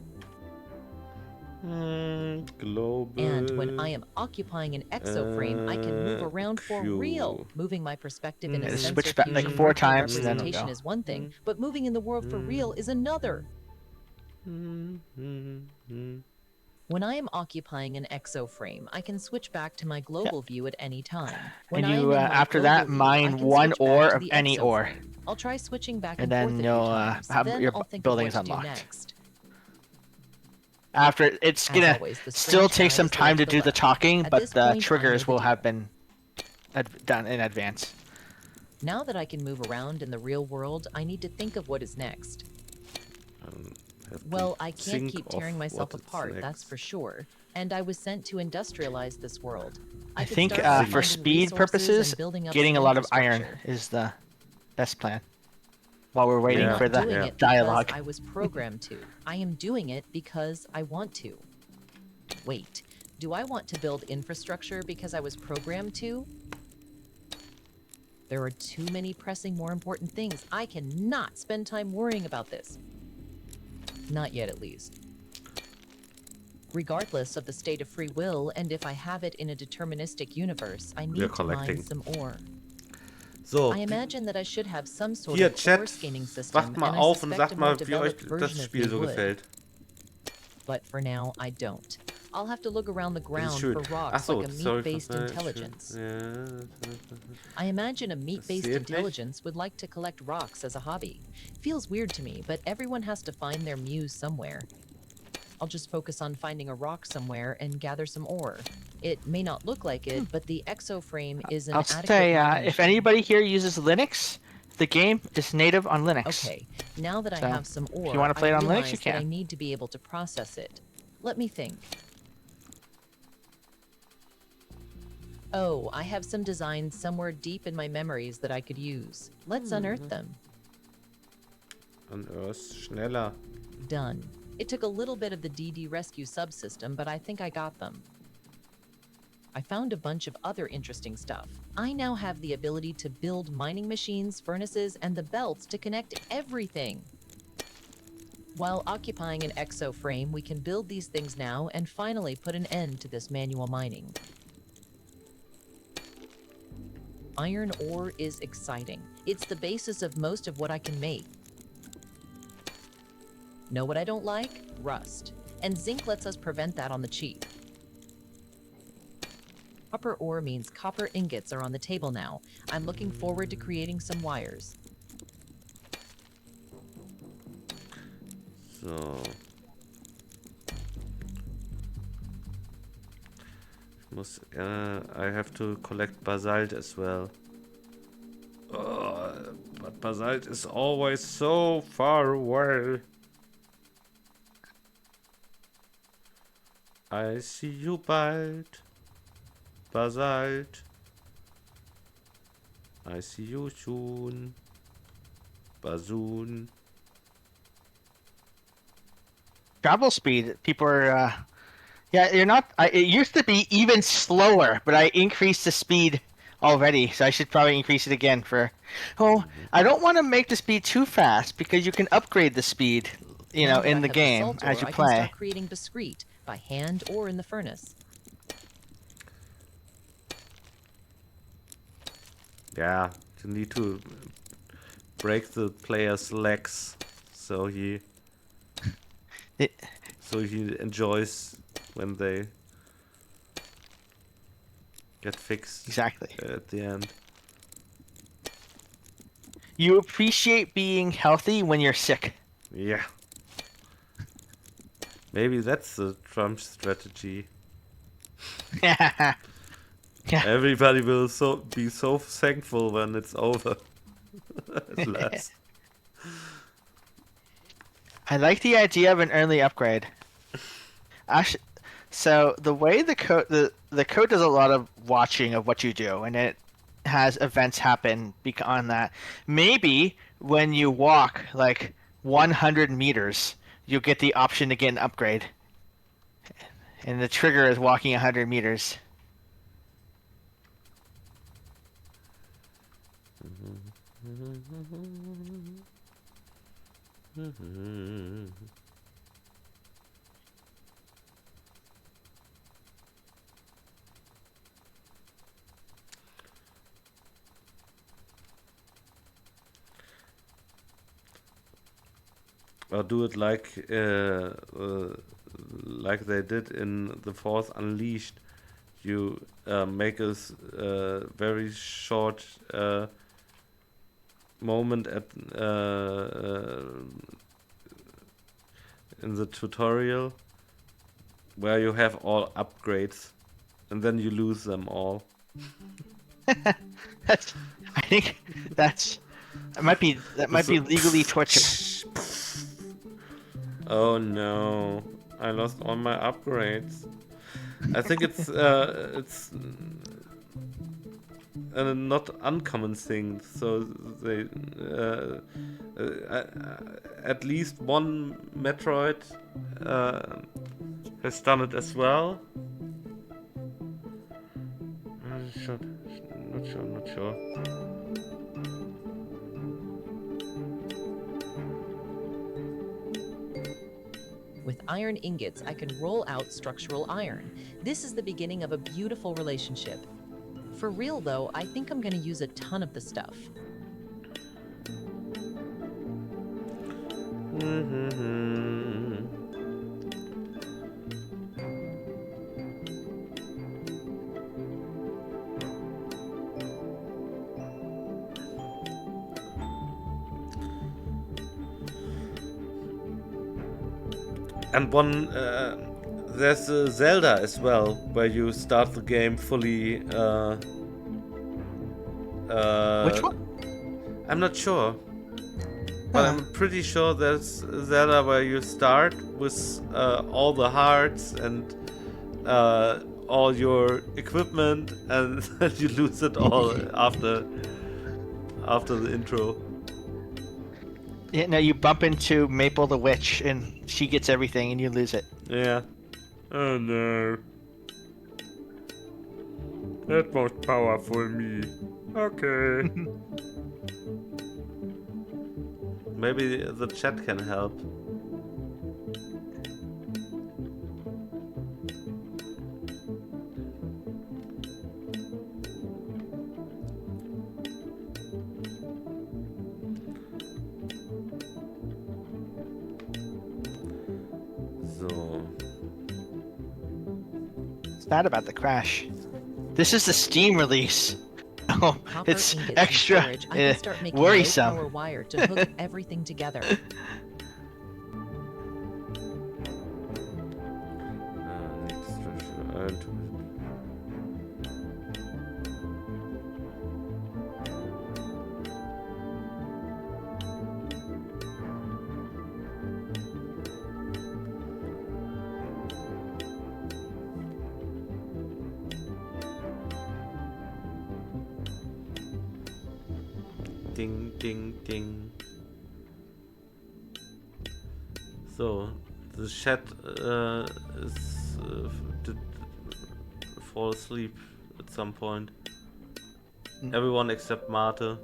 Global. And when I am occupying an exoframe, I can move around for Q. real. Moving my perspective in a Just sensor switch back like fusion 4 virtual times, and then it'll representation go. is one thing, but moving in the world for real is another. When I am occupying an exoframe, I can switch back to my global view at any time. When And I am you, in my after global that, view, mine I can one switch back ore to of the any ore. exoframe. I'll try switching back And and then forth a you'll, few times. have Then your I'll think buildings of what to do unlocked. next. After it's As gonna always, the still strange take guide some is there time to the do the left. talking, At but this the point, I know triggers the will have deal. been done in advance. Now that I can move around in the real world, I need to think of what is next. Well, I can't think keep of tearing myself what is apart, that's next. for sure. And I was sent to industrialize this world. I could think start by for finding speed resources purposes, and building up getting a some lot of iron infrastructure. is the best plan. While we're waiting Yeah. I'm for not doing the it dialogue. because I was programmed to. I am doing it because I want to. Wait, do I want to build infrastructure because I was programmed to? There are too many pressing, more important things. I cannot spend time worrying about this. Not yet, at least. Regardless of the state of free will, and if I have it in a deterministic universe, I need to mine some ore. So, I imagine that I should have some sort hier, of ore Chat, scanning system, wacht mal and I auf und suspect sagt a more mal, wie euch developed das version of Spiel me so would. gefällt. But for now, I don't. I'll have to look around the Das ist ground schön. for Ach rocks so, like a sorry, meat-based intelligence. Ja. I imagine a meat-based Seht mich? intelligence would like to collect rocks as a hobby. Feels weird to me, but everyone has to find their muse somewhere. I'll just focus on finding a rock somewhere and gather some ore. It may not look like it, but the exoframe is an I'll adequate say, mining if machine. anybody here uses Linux, the game is native on Linux. Okay, now that I So, have some ore, if you want to play it I on Linux, realize you that I can. need to be able to process it. Let me think. Oh, I have some designs somewhere deep in my memories that I could use. Let's unearth them. Unearth schneller. Done. It took a little bit of the DD rescue subsystem, but I think I got them. I found a bunch of other interesting stuff. I now have the ability to build mining machines, furnaces, and the belts to connect everything. While occupying an exoframe, we can build these things now and finally put an end to this manual mining. Iron ore is exciting. It's the basis of most of what I can make. Know what I don't like? Rust. And zinc lets us prevent that on the cheap. Copper ore means copper ingots are on the table now. I'm looking forward to creating some wires. So. I have to collect basalt as well. But basalt is always so far away. I see you bald. Basalt. I see you soon. Basoon. Travel speed, people are, yeah, you're not, it used to be even slower, but I increased the speed already, so I should probably increase it again I don't want to make the speed too fast, because you can upgrade the speed, Now that in I the have game, salt as ore, you I can play. start creating discrete by hand or in the furnace. Yeah, you need to break the player's legs so he enjoys when they get fixed. Exactly. At the end. You appreciate being healthy when you're sick. Yeah. Maybe that's the Trump strategy. Yeah. Everybody will be so thankful when it's over. At last. I like the idea of an early upgrade. Actually, so the way the code does a lot of watching of what you do, and it has events happen on that. Maybe when you walk like 100 meters, you'll get the option to get an upgrade, and the trigger is walking 100 meters. Or do it like they did in the fourth Unleashed. You make a very short moment at in the tutorial where you have all upgrades and then you lose them all. I think that might be legally torture. Oh no, I lost all my upgrades. I think it's a not uncommon thing. So they at least one Metroid has done it as well. Not sure. With iron ingots, I can roll out structural iron. This is the beginning of a beautiful relationship. For real though, I think I'm gonna use a ton of the stuff. And there's a Zelda as well, where you start the game fully. Which one? I'm not sure, but I'm pretty sure there's a Zelda where you start with all the hearts and all your equipment, and then you lose it all after the intro. Yeah, no, you bump into Maple the Witch, and she gets everything, and you lose it. Yeah. Oh no. That was powerful me. Okay. Maybe the chat can help. Sad about the crash. This is the Steam release. Oh, Copper it's ingots and extra storage, I can start making worrisome. low-power wire to hook everything together. Ding, ding, ding. So, the chat did fall asleep at some point. Everyone except Marte.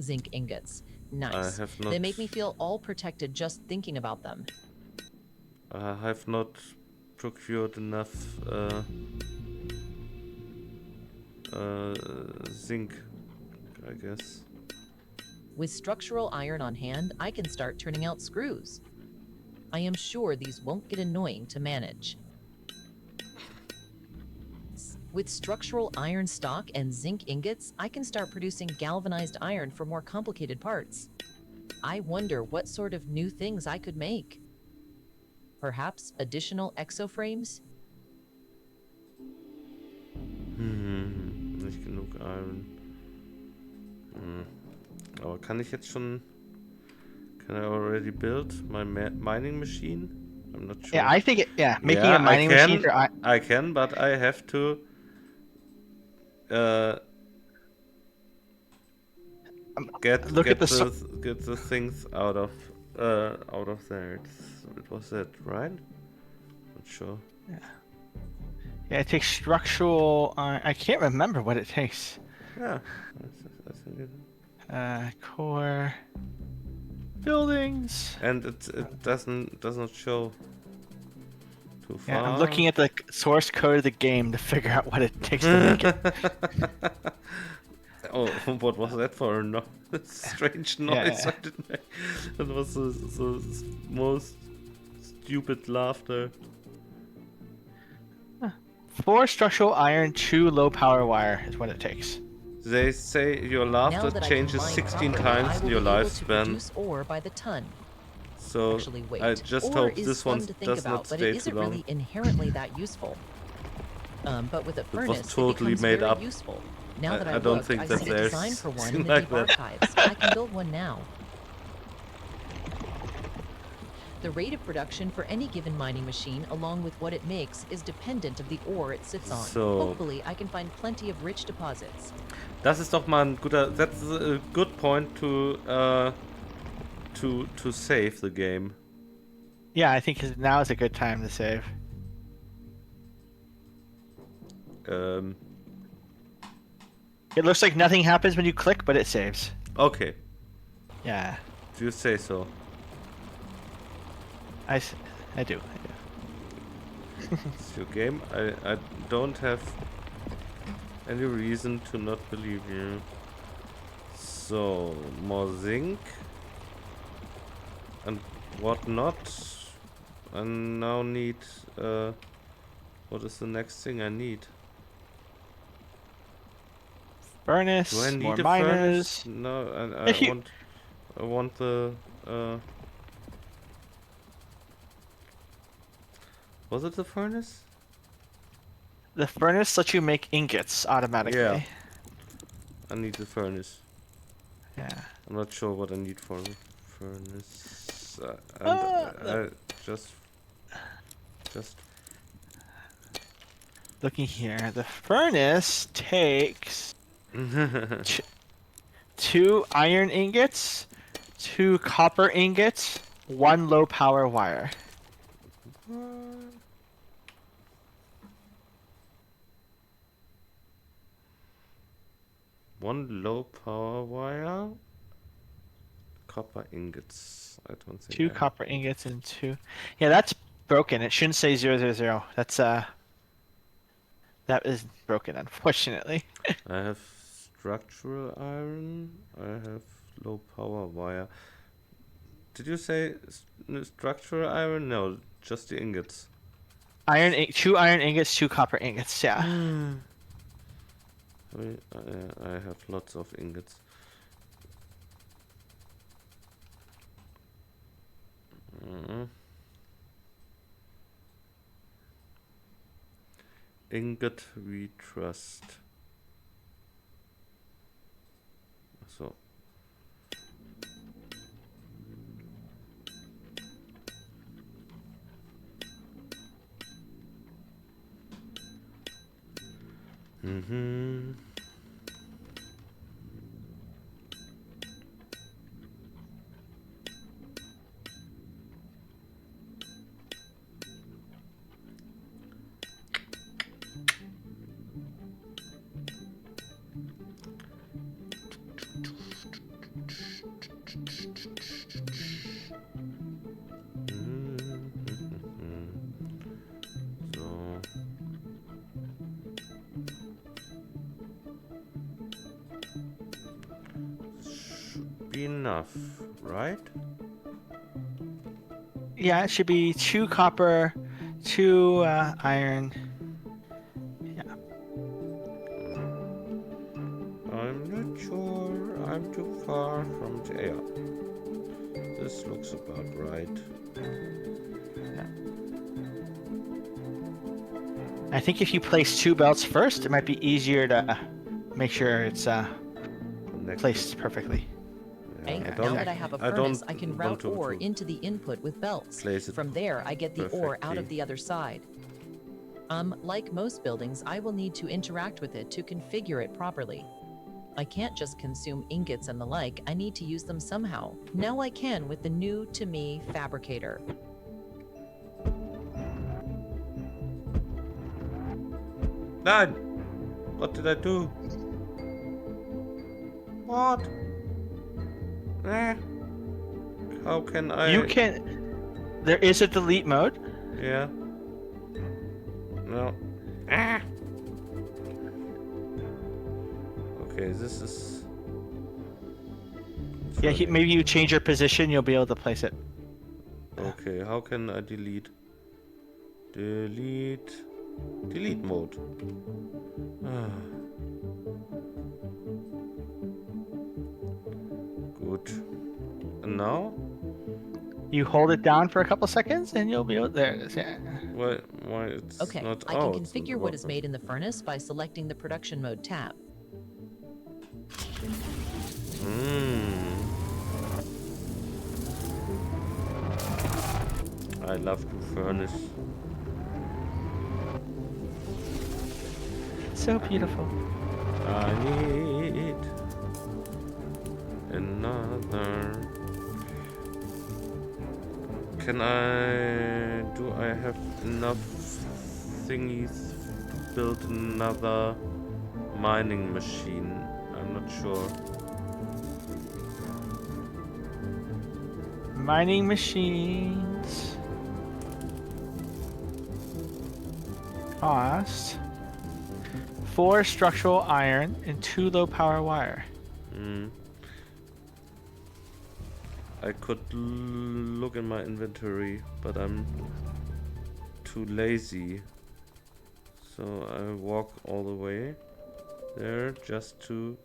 Zinc ingots. Nice. They make me feel all protected just thinking about them. I have not procured enough zinc, I guess. With structural iron on hand, I can start turning out screws. I am sure these won't get annoying to manage. With structural iron stock and zinc ingots, I can start producing galvanized iron for more complicated parts. I wonder what sort of new things I could make. Perhaps additional exoframes? Nicht genug Iron. Aber kann ich jetzt schon... Can I already build my mining machine? I'm not sure. Yeah, I think making a mining machine for I can, but I have to get the things out of there. It was it, right? Not sure. Yeah, it takes structural. I can't remember what it takes. Yeah, I think it. Core buildings. And it doesn't show too far. Yeah, I'm looking at the source code of the game to figure out what it takes to make it. Oh, what was that for a strange noise? Yeah. I didn't make. That was the most stupid laughter. 4 structural iron, 2 low power wire is what it takes. They say your laughter changes 16 times in your lifespan. Ore by the ton. So Actually, wait. I just ore hope is this fun one to think does about, not but stay it too isn't long. really inherently that useful. But with a furnace, was totally it becomes made very up. useful. Now that I I've don't looked, think I that see a there's design for one in something the like deep that. archives. I can build one now. The rate of production for any given mining machine, along with what it makes, is dependent of the ore it sits on. So- Hopefully, I can find plenty of rich deposits. Das ist doch mal ein guter. That's a good point to to save the game. Yeah, I think now is a good time to save. It looks like nothing happens when you click, but it saves. Okay. Yeah, Do you say so? I do. It's your game. I don't have any reason to not believe you. So, more zinc. And whatnot. I now need, what is the next thing I need? Furnace, Do I more need a miners. furnace? No, If you- I want the, was it the furnace? The furnace lets you make ingots automatically. Yeah. I need the furnace. Yeah. I'm not sure what I need for the furnace. Just Looking here, the furnace takes 2 iron ingots, 2 copper ingots, 1 low power wire. One low power wire. Copper ingots. I don't think 2 I copper ingots and 2. Yeah, that's broken. It shouldn't say 000. That's that is broken, unfortunately. I have structural iron. I have low power wire. Did you say structural iron? No, just the ingots. 2 iron ingots, 2 copper ingots. Yeah. I have lots of ingots. Ingot we trust. So. Should be enough, right? Yeah, it should be 2 copper, 2 iron. Yeah. I'm not sure. I'm too far from the yeah. This looks about right. I think if you place 2 belts first, it might be easier to make sure it's placed perfectly. Yeah, Now that I have a furnace, I can want route to ore into the input with belts. place it From there, I get the ore out perfectly. of the other side. Like most buildings, I will need to interact with it to configure it properly. I can't just consume ingots and the like, I need to use them somehow. Now I can with the new to me fabricator. Nine! What did I do? What? How can I... You can. There is a delete mode. Yeah. No. Ah! Okay, this is... Yeah, maybe you change your position, you'll be able to place it. Okay, how can I delete? Delete mode. Good. And now? You hold it down for a couple seconds, and you'll be able. There it is. Yeah. Why it's Okay, not I can out? configure what is made in the furnace by selecting the production mode tab. I love the furnace. So beautiful. I need another Do I have enough thingies to build another mining machine? I'm not sure. Mining machines cost 4 structural iron and 2 low power wire. I could look in my inventory, but I'm too lazy. So I walk all the way there just to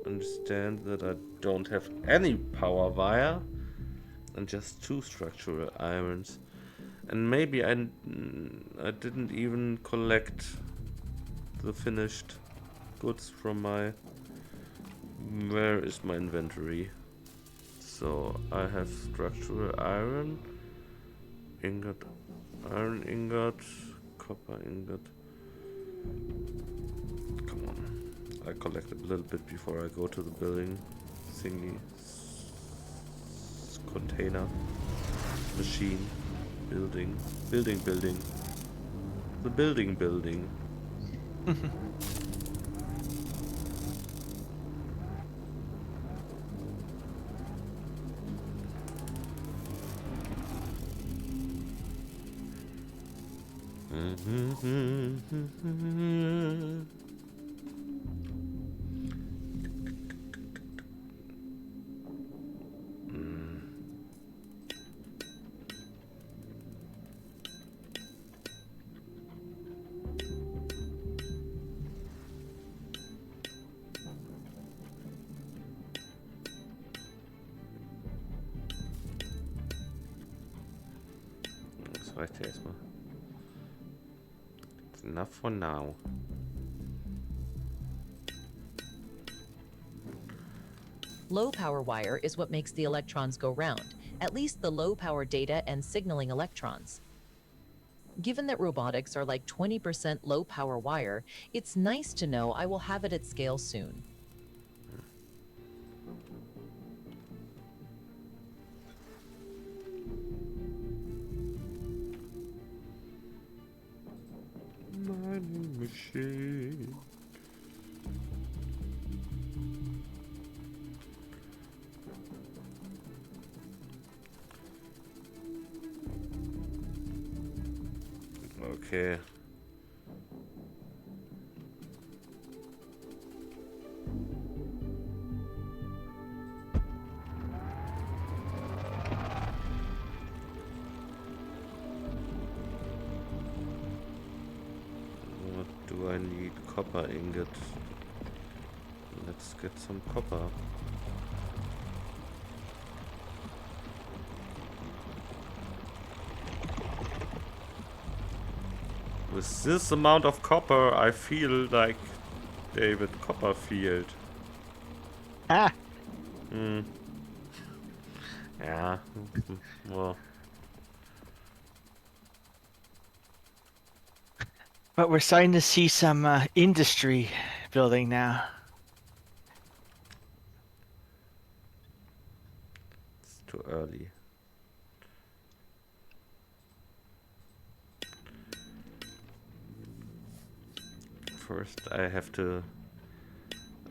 understand that I don't have any power wire and just 2 structural irons. And maybe I didn't even collect the finished goods from my... Where is my inventory? So I have structural iron, ingot, iron ingot, copper ingot. Come on. I collected a little bit before I go to the building thingy. Container. Machine. Building. Building. The building. Das reicht ja erstmal. It's enough for now. Low power wire is what makes the electrons go round, at least the low power data and signaling electrons. Given that robotics are like 20% low power wire, it's nice to know I will have it at scale soon. Mining machine. Okay. What do I need? Copper ingot. Let's get some copper. With this amount of copper, I feel like David Copperfield. Ah, Yeah. Well, but we're starting to see some industry building now. it's too early. First, I have to.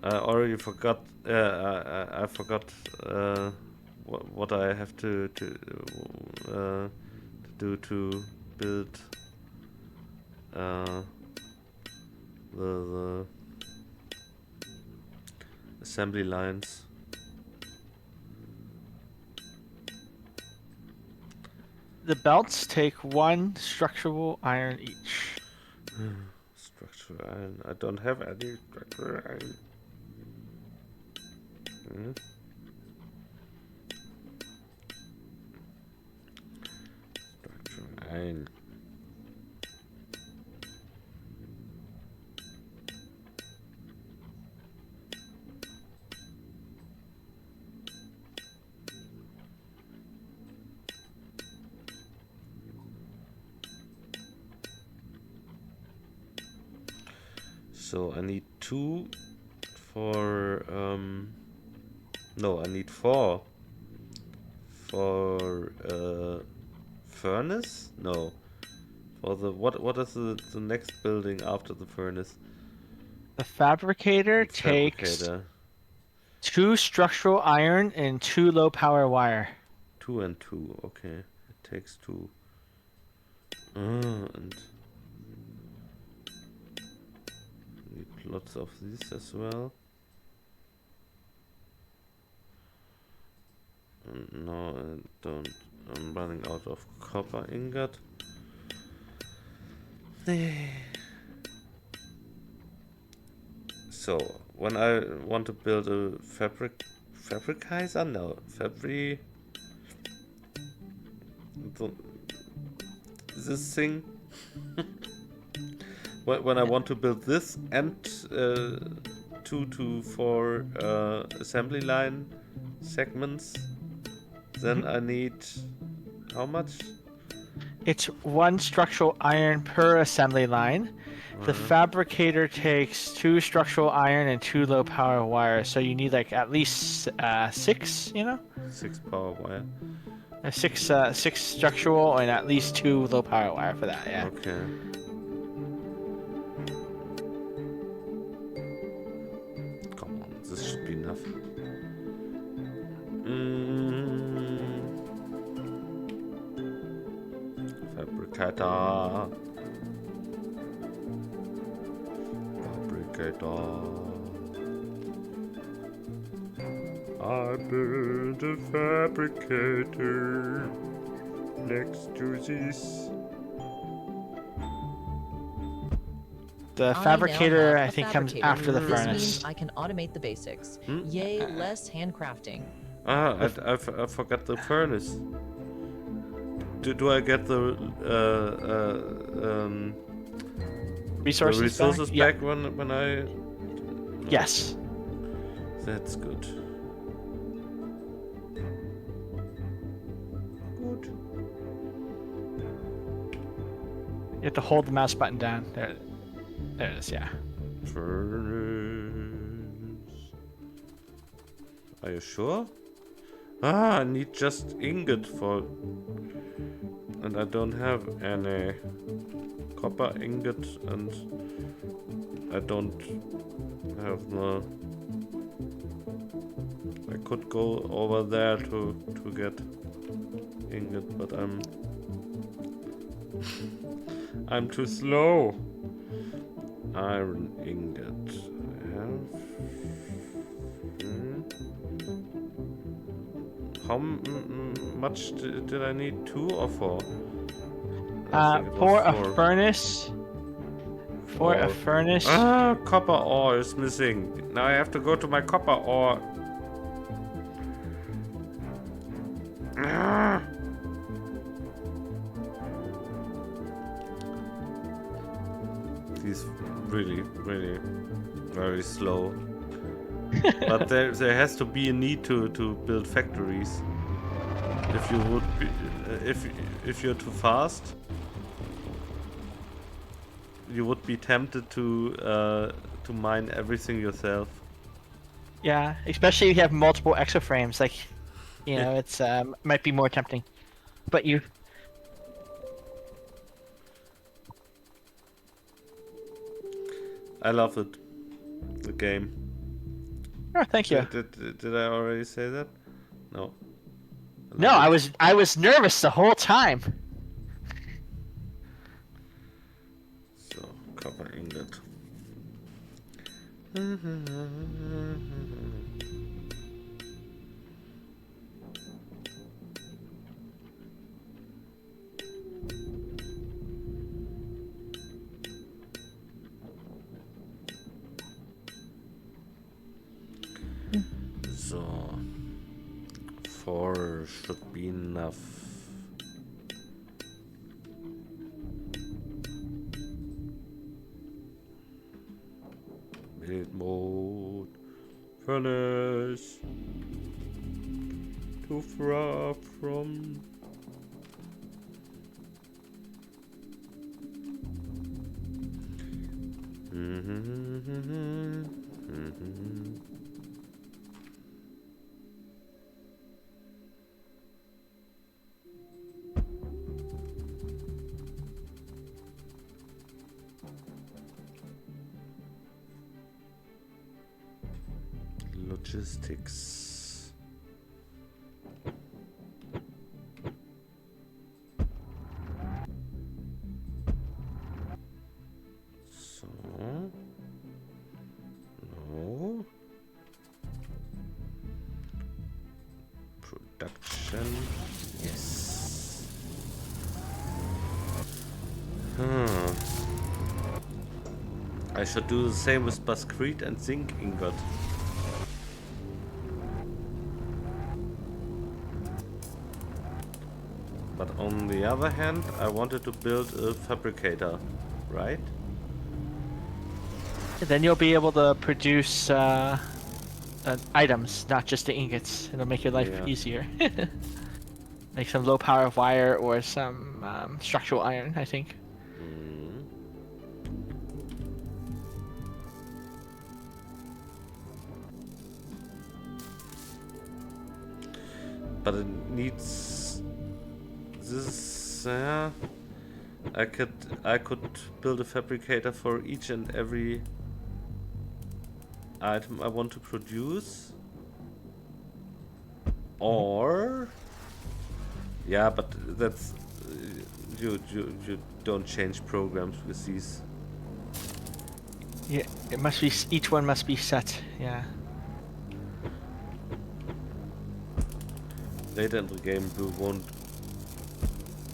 I already forgot. I forgot what I have to do to build the assembly lines. The belts take 1 structural iron each. Structural iron. I don't have any structural iron. Structural iron. So I need 2 for no, I need 4 For furnace? No. For the what is the next building after the furnace? The fabricator takes Fabricator. 2 structural iron and 2 low power wire. 2 and 2. Okay. It takes 2. And need lots of these as well. And no, I don't. I'm running out of copper ingot. So when I want to build a fabricator, no, this thing. When I want to build this and 2 to 4 assembly line segments, then I need how much? It's 1 structural iron per assembly line. The fabricator takes 2 structural iron and 2 low power wire, so you need like at least 6, you know? 6 power wire. 6 structural and at least 2 low power wire for that, yeah. Okay. Come on, this should be enough. Fabricator. I built a fabricator next to this. The fabricator, I think, comes after the This furnace. means I can automate the basics. Yay, less handcrafting. I forgot the furnace. Do I get the Resources, back when I? Yes. That's good. Good. You have to hold the mouse button down. There it is, yeah. Furnace. Are you sure? I need just ingot for... And I don't have any copper ingot, and I don't have the... I could go over there to get ingot, but I'm too slow. Iron ingot. I have... How much did I need? 2 or 4? For a furnace. For a furnace. Copper ore is missing. Now I have to go to my copper ore. He's really very slow. But there has to be a need to build factories. If you would be, if you're too fast, you would be tempted to mine everything yourself. Yeah, especially if you have multiple exoframes, like, you know, it's might be more tempting. But you... I love it. The game. Oh, thank you. Did I already say that? No. No, I was nervous the whole time. So, copper ingot. So, 4 should be enough. Build mode. Furnace. Too far from. Logistics. So. No. Production. Yes. I should do the same with Bascrete and zinc ingot. But on the other hand, I wanted to build a fabricator, right? Then you'll be able to produce items, not just the ingots. It'll make your life easier. Like some low power wire or some structural iron, I think. But it needs this. I could build a fabricator for each and every item I want to produce. Or yeah, but that's you don't change programs with these. Yeah, it must be. Each one must be set. Yeah. Later in the game,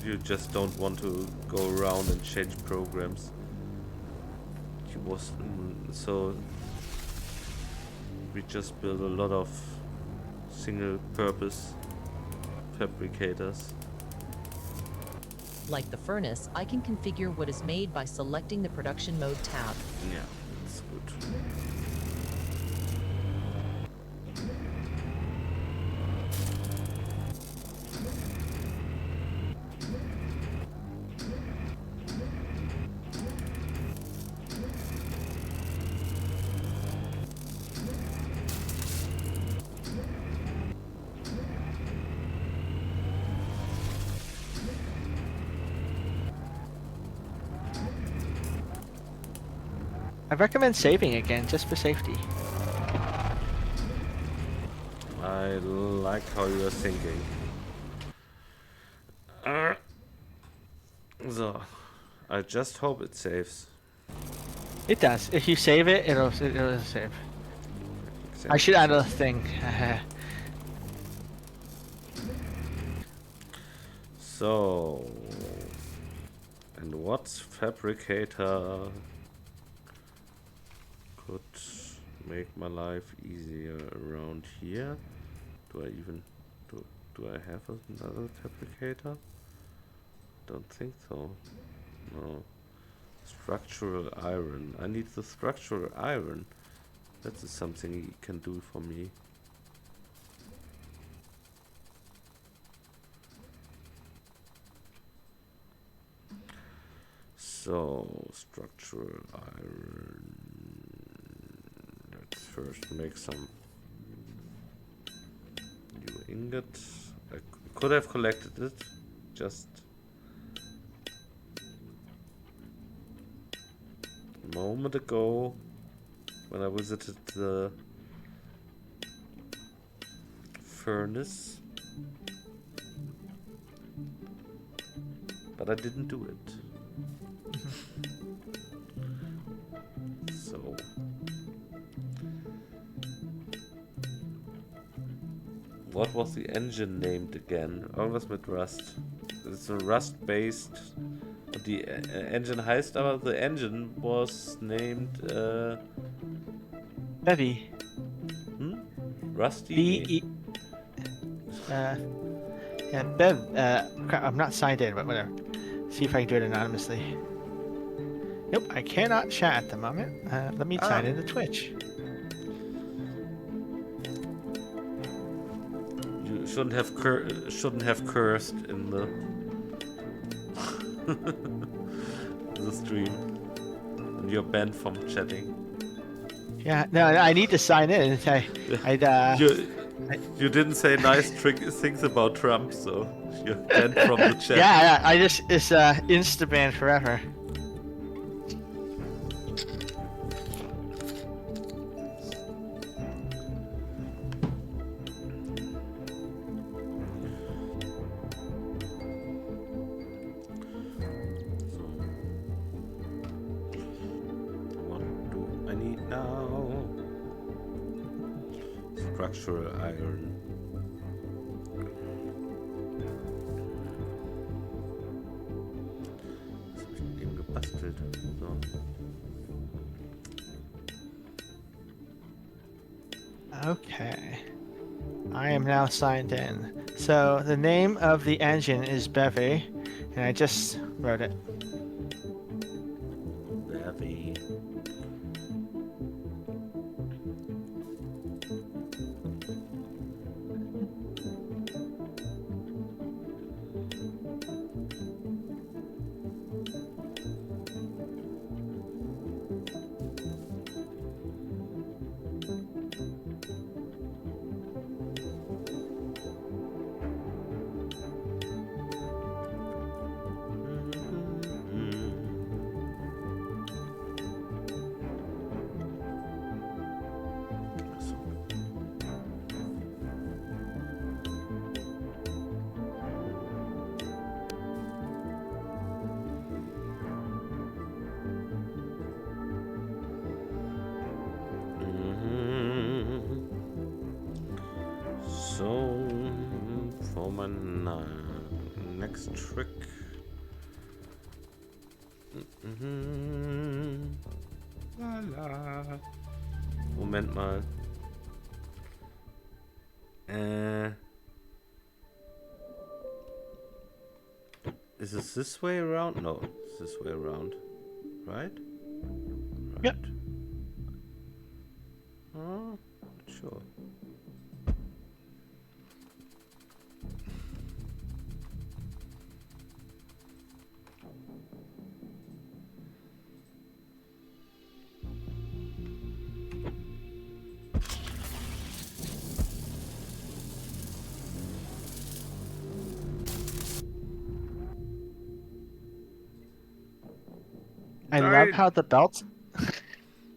you just don't want to go around and change programs. So we just build a lot of single-purpose fabricators. Like the furnace, I can configure what is made by selecting the production mode tab. Yeah, that's good. I recommend saving again, just for safety. I like how you are thinking. So, I just hope it saves. It does. If you save it, it'll save. I should add a thing. So, and what's fabricator could make my life easier around here? Do I have another fabricator? Don't think so. No. Structural iron. I need the structural iron. That is something he can do for me. So, structural iron. Let's first make some new ingot. I could have collected it just a moment ago when I visited the furnace, but I didn't do it. So what was the engine named again? Irgendwas mit Rust. It's a Rust-based. The engine heißt aber, the engine was named Bevy. Rusty? B-E... yeah, Bev... crap, I'm not signed in, but whatever. See if I can do it anonymously. Nope, I cannot chat at the moment. Let me sign into Twitch. You shouldn't have cursed in the the stream. And you're banned from chatting. Yeah, no, I need to sign in. You didn't say nice things about Trump, so you're banned from the chat. Yeah, it's insta ban forever. now. Structural iron. Das hab ich eben gebastelt. So. Okay. I am now signed in. So the name of the engine is Bevy, and I just wrote it. Heavy. So, for my next trick. Lala. Moment mal. Is it this way around? No, it's this way around. Right? Yep. Oh, not sure. I love how the belts.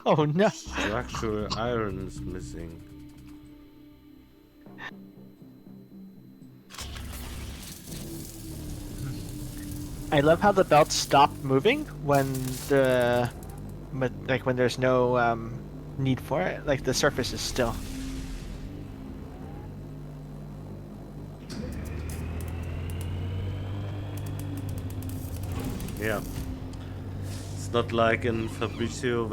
Oh no! Structural iron is missing. I love how the belts stop moving when when there's no need for it. Like the surface is still. Yeah. It's not like in Factorio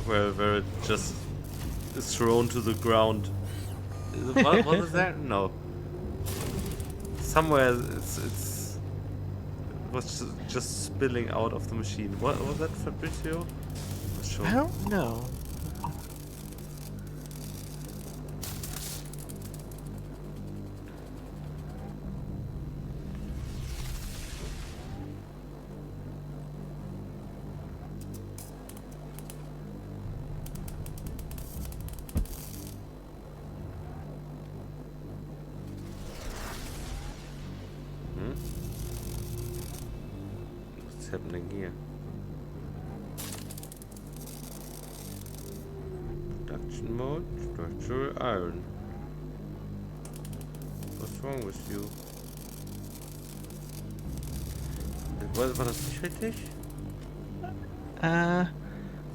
where it just is thrown to the ground. What is that? No. Somewhere it was just spilling out of the machine. What was that, Factorio? Not sure. I don't know. What's happening here? Production mode, structural iron. What's wrong with you? War das nicht richtig?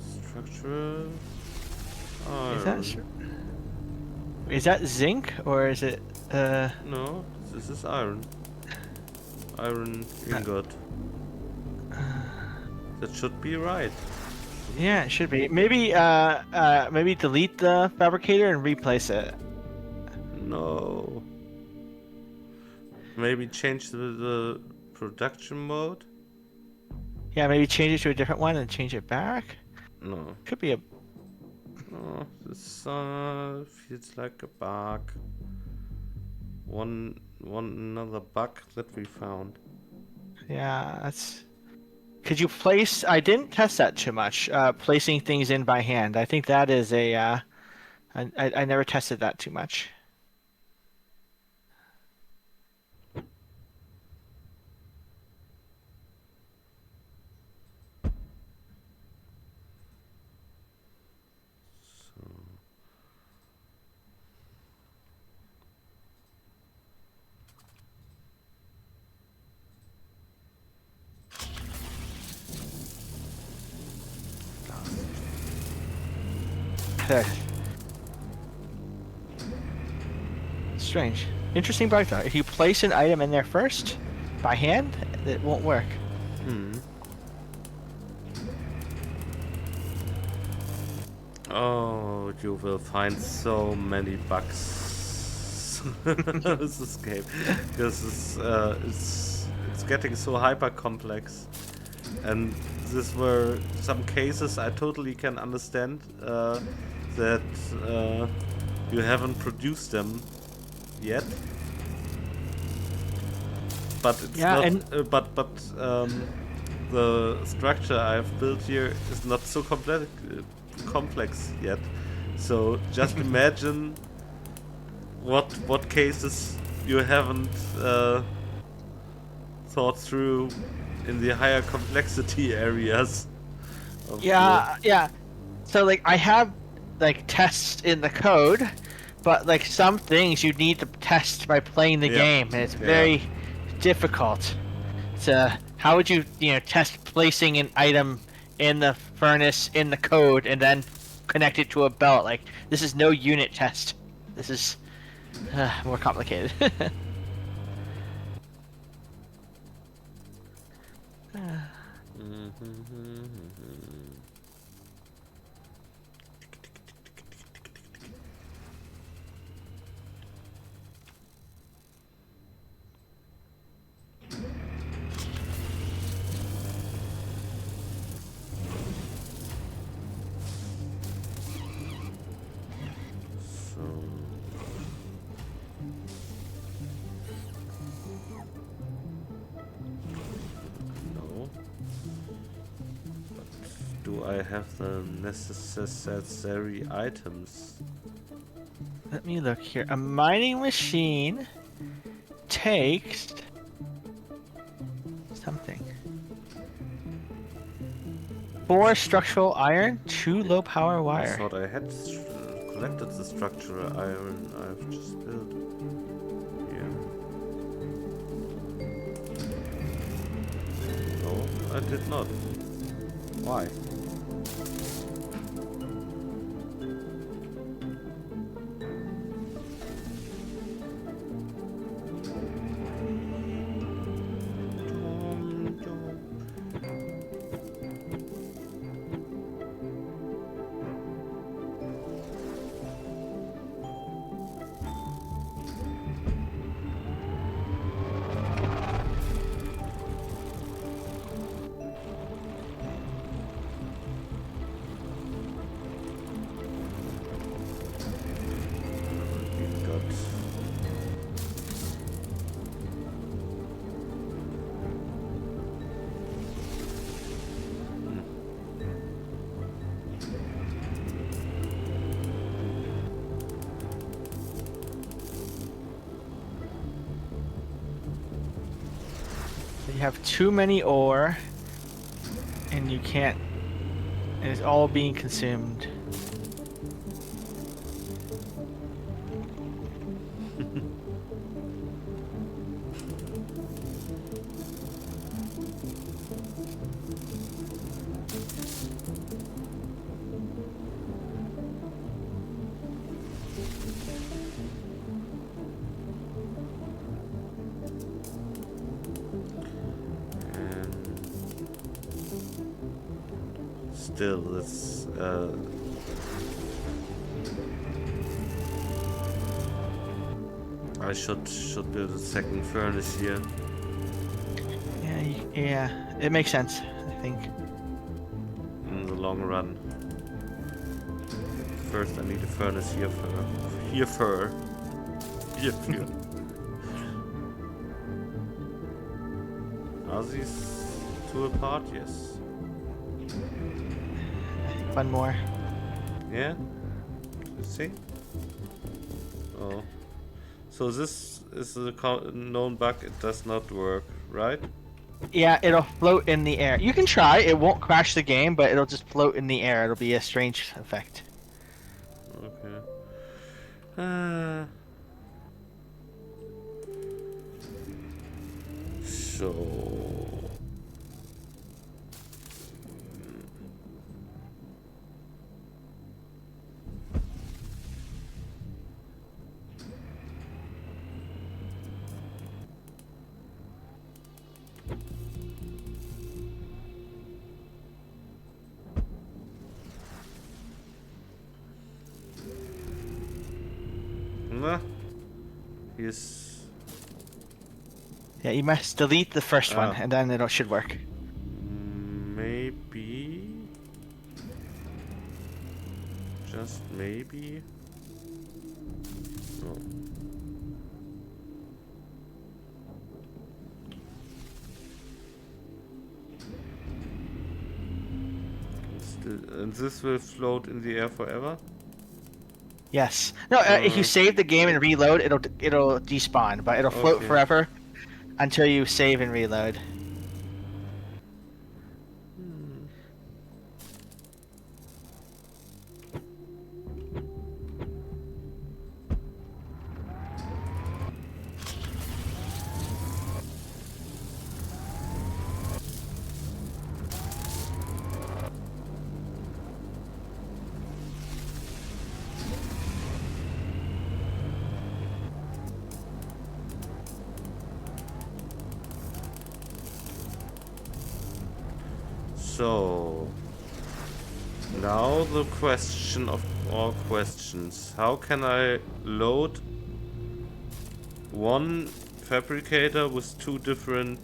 Structural iron. Is that zinc or is it? No, this is iron. Iron ingot. That should be right. Yeah, it should be. Maybe maybe delete the fabricator and replace it. No. Maybe change the production mode? Yeah, maybe change it to a different one and change it back. No. Could be a. Oh, this feels like a bug. One another bug that we found. Yeah, that's. Could you place? I didn't test that too much. Placing things in by hand. I think that is a. I never tested that too much. There. Strange. Interesting bug though. If you place an item in there first, by hand, it won't work. Oh, you will find so many bugs in this game because it's getting so hyper complex, and these were some cases I totally can understand that you haven't produced them yet, but it's Yeah, not. and The structure I've built here is not so complex yet. So just imagine what cases you haven't thought through in the higher complexity areas. yeah. So like I have like tests in the code, but like some things you need to test by playing the game, and it's very difficult. So how would you test placing an item in the furnace in the code and then connect it to a belt? Like this is no unit test. This is more complicated. No. But do I have the necessary items? Let me look here. A mining machine takes something. 4 structural iron, 2 low power I wire. thought I had collected the structural iron I've just built. Yeah. No, I did not. Why? You have too many ore, and you can't. And it's all being consumed. Still, this I should build a second furnace here. Yeah, it makes sense, I think. In the long run. First, I need a furnace here for. Are these 2 apart? Yes. One more. Yeah? You see? Oh. So this is a known bug, it does not work, right? Yeah, it'll float in the air. You can try, it won't crash the game, but it'll just float in the air. It'll be a strange effect. Okay. So... Nah. He's... Yeah, you must delete the first one, and then it should work. Maybe... Just maybe... No. And this will float in the air forever? Yes. No, if you save the game and reload, it'll despawn, but it'll float Okay. forever until you save and reload. So... Now the question of all questions. How can I load one fabricator with two different...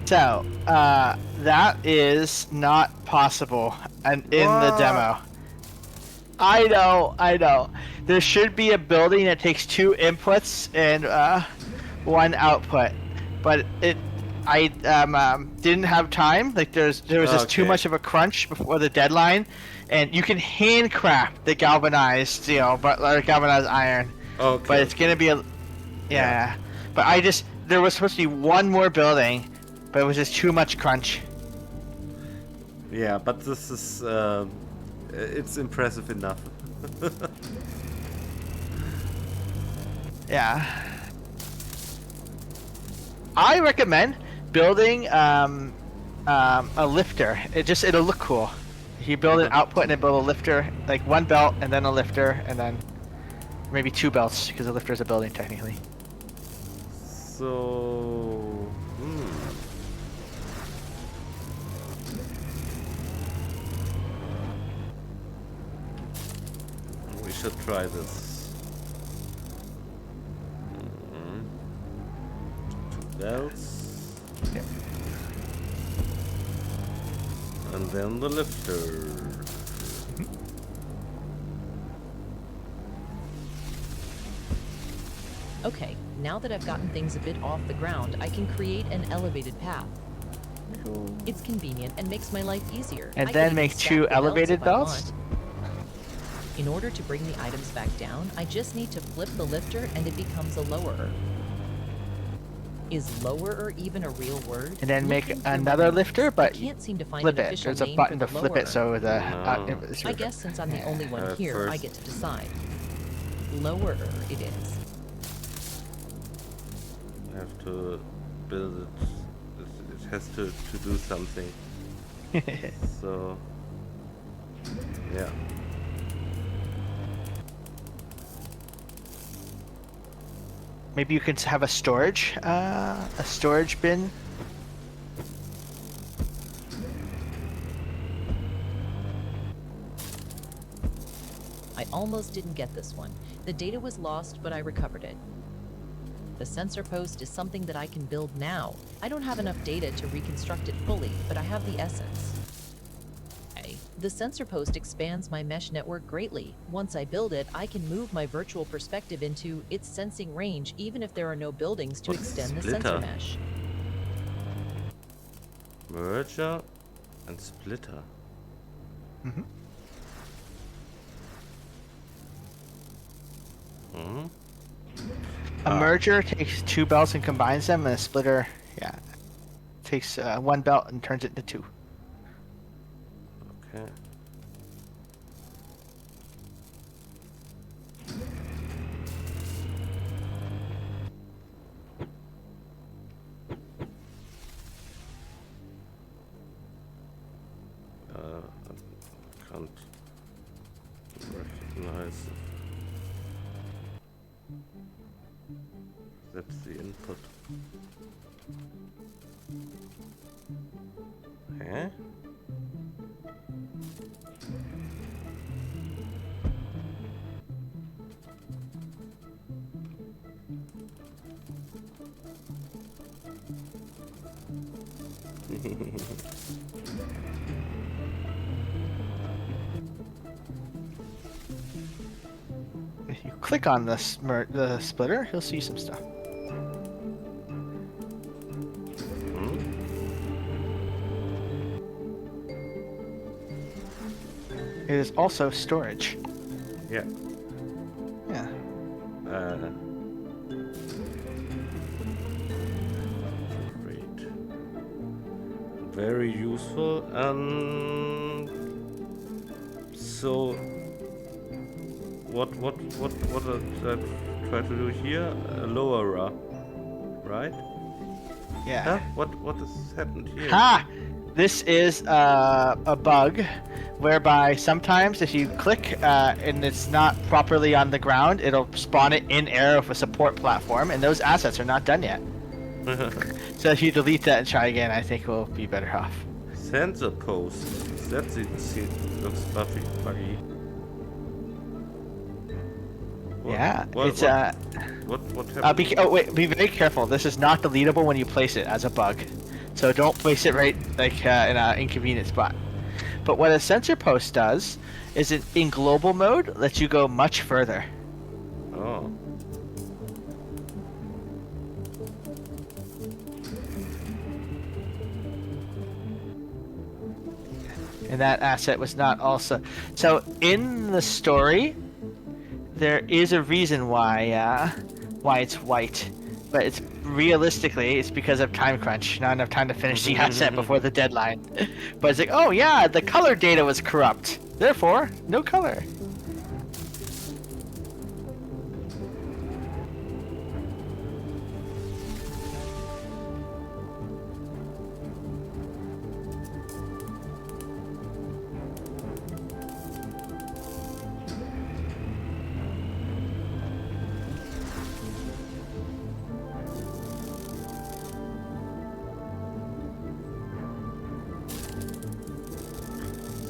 So, that is not possible in the demo. I know. There should be a building that takes 2 inputs and 1 output, but I didn't have time. Like there was just too much of a crunch before the deadline, and you can handcraft the galvanized, galvanized iron. Okay. But it's gonna be yeah. But there was supposed to be 1 more building, but it was just too much crunch. Yeah, but this is it's impressive enough. Yeah. I recommend building a lifter. It'll look cool. If you build an output and then build a lifter, like 1 belt and then a lifter, and then maybe 2 belts because the lifter is a building technically. So... We should try this. 2 belts. Yeah. And then the lifter. Okay, now that I've gotten things a bit off the ground, I can create an elevated path. Cool. It's convenient and makes my life easier. And I then can make even stack 2 the belts elevated if I belts? want. In order to bring the items back down, I just need to flip the lifter and it becomes a lowerer. Is lowerer even a real word? And then make Looking through my another notes, lifter, I but can't seem to find flip an it. official There's a name button for to the flip it lowerer. so the I guess since I'm the only one here, I first- get to decide. Lowerer it is. I have to build it. It has to do something. So... Yeah. Maybe you could have a storage bin. I almost didn't get this one. The data was lost, but I recovered it. The sensor post is something that I can build now. I don't have enough data to reconstruct it fully, but I have the essence. The sensor post expands my mesh network greatly. Once I build it, I can move my virtual perspective into its sensing range even if there are no buildings to What's extend the splitter? sensor mesh. Merger and splitter. A merger takes 2 belts and combines them, and a splitter, takes 1 belt and turns it into 2. Okay. I can't recognize. That's the input. Huh? If you click on the splitter, you'll see some stuff. Hmm? It is also storage. Yeah. Yeah. Great. Very useful. So what did I try to do here? A lower, right? Yeah. Huh? What has happened here? Ha! This is a bug whereby sometimes if you click and it's not properly on the ground, it'll spawn it in air with a support platform, and those assets are not done yet. So if you delete that and try again, I think we'll be better off. Sensor post. That's it. Looks buggy. Yeah, What, it's what happened? be very careful. This is not deletable when you place it as a bug, so don't place it right like in an inconvenient spot. But what a sensor post does is it in global mode lets you go much further. Oh. And that asset was not also. So in the story, there is a reason why it's white, but it's realistically it's because of time crunch, not enough time to finish the asset before the deadline. But it's like, oh yeah, the color data was corrupt, therefore no color.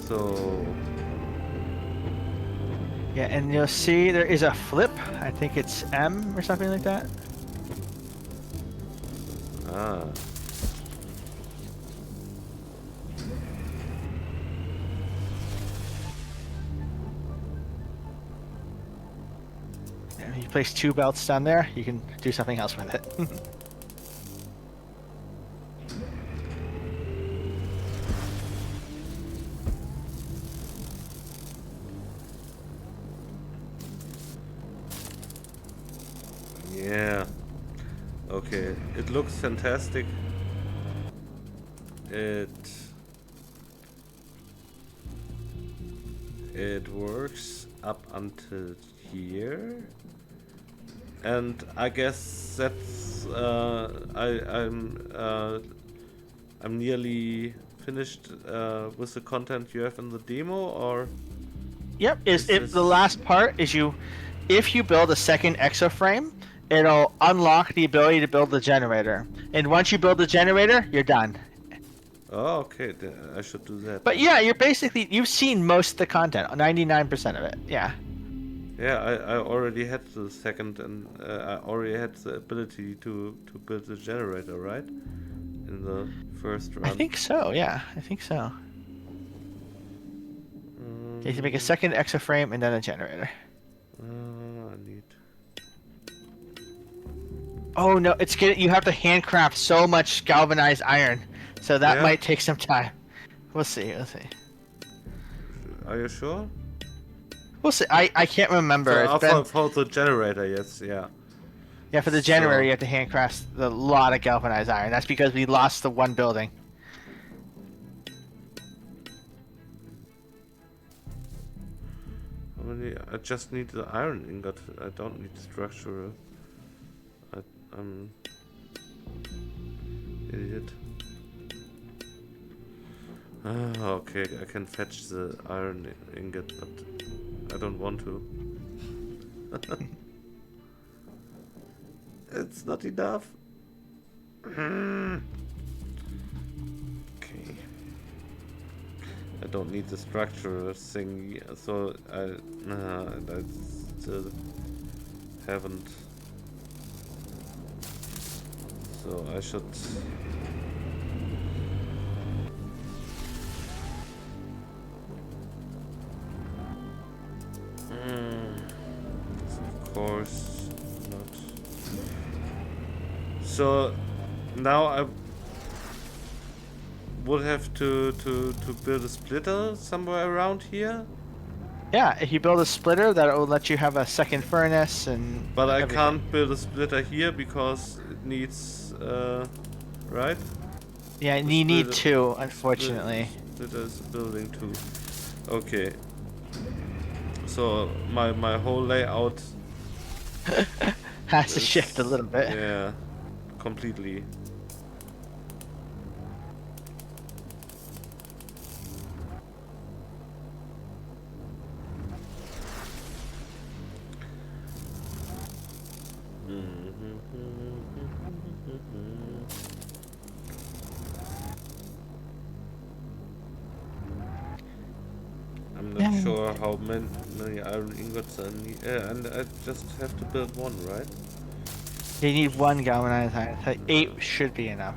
So. Yeah, and you'll see there is a flip. I think it's M or something like that. Ah. If you place 2 belts down there, you can do something else with it. Yeah. Okay. It looks fantastic. It works up until here, and I guess that's I'm nearly finished with the content you have in the demo, or Yep, Is this- the last part is if you build a second exoframe, it'll unlock the ability to build the generator. And once you build the generator, you're done. oh, okay, I should do that. But yeah, you've seen most of the content, 99% of it. Yeah. Yeah, I already had the second, and I already had the ability to build the generator, right? In the first run. I think so, yeah. I think so. You have to make a second exoframe and then a generator. I need. Oh no, you have to handcraft so much galvanized iron. So that Yeah? might take some time. We'll see. Are you sure? We'll see. I can't remember. So, It's been, for the generator, yes, yeah. yeah, for the generator, so- you have to handcraft a lot of galvanized iron. That's because we lost the one building. How many? I just need the iron ingot. I don't need structural. I'm idiot. Ah, okay, I can fetch the iron ingot, but I don't want to. It's not enough. Okay. I don't need the structural thing, so I still haven't. So I should. So now I would have to build a splitter somewhere around here. Yeah, if you build a splitter, that will let you have a second furnace and. But I everything. can't build a splitter here because it needs, right? Yeah, The you need splitter- two, unfortunately. Splitter is building too. Okay. So my whole layout Has to is, shift a little bit. yeah, completely. I'm not sure how many iron ingots I need, and I just have to build one, right? You need one galvanized iron. So 8 should be enough.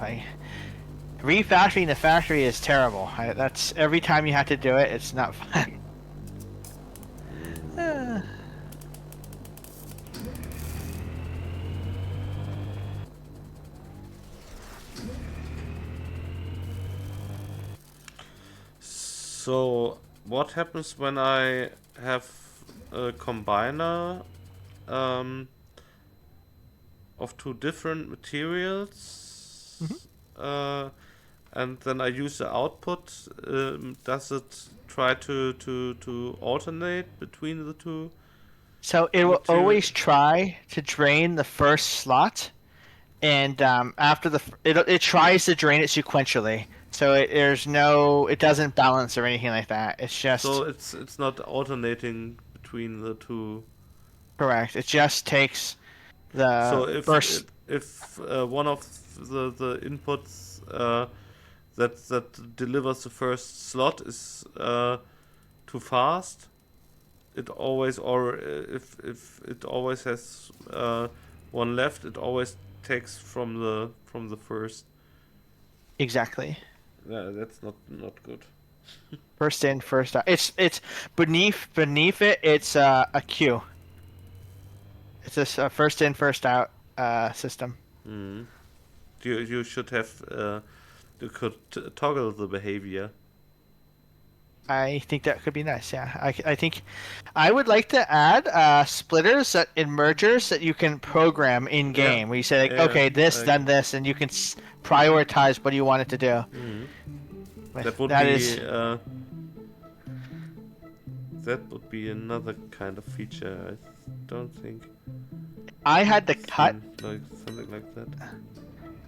Refactoring the factory is terrible. That's every time you have to do it. It's not fun. So what happens when I have a combiner of two different materials, and then I use the output? Does it try to alternate between the two? So it will Material- always try to drain the first slot, and after it tries to drain it sequentially. So it doesn't balance or anything like that. It's just So it's not alternating between the two. correct. It just takes the So if first. if one of the inputs that delivers the first slot is too fast, it always, or if it always has one left, it always takes from the first. Exactly. Yeah, that's not good. First in, first out. It's beneath it. It's a queue. It's a first in, first out system. You should have you could toggle the behavior. I think that could be nice. Yeah, I think I would like to add splitters in mergers that you can program in game. Yeah. Where you say like, Yeah, okay, this, I then this, and you can prioritize what you want it to do. That would That be is- that would be another kind of feature. I don't think I had to cut. like something like that.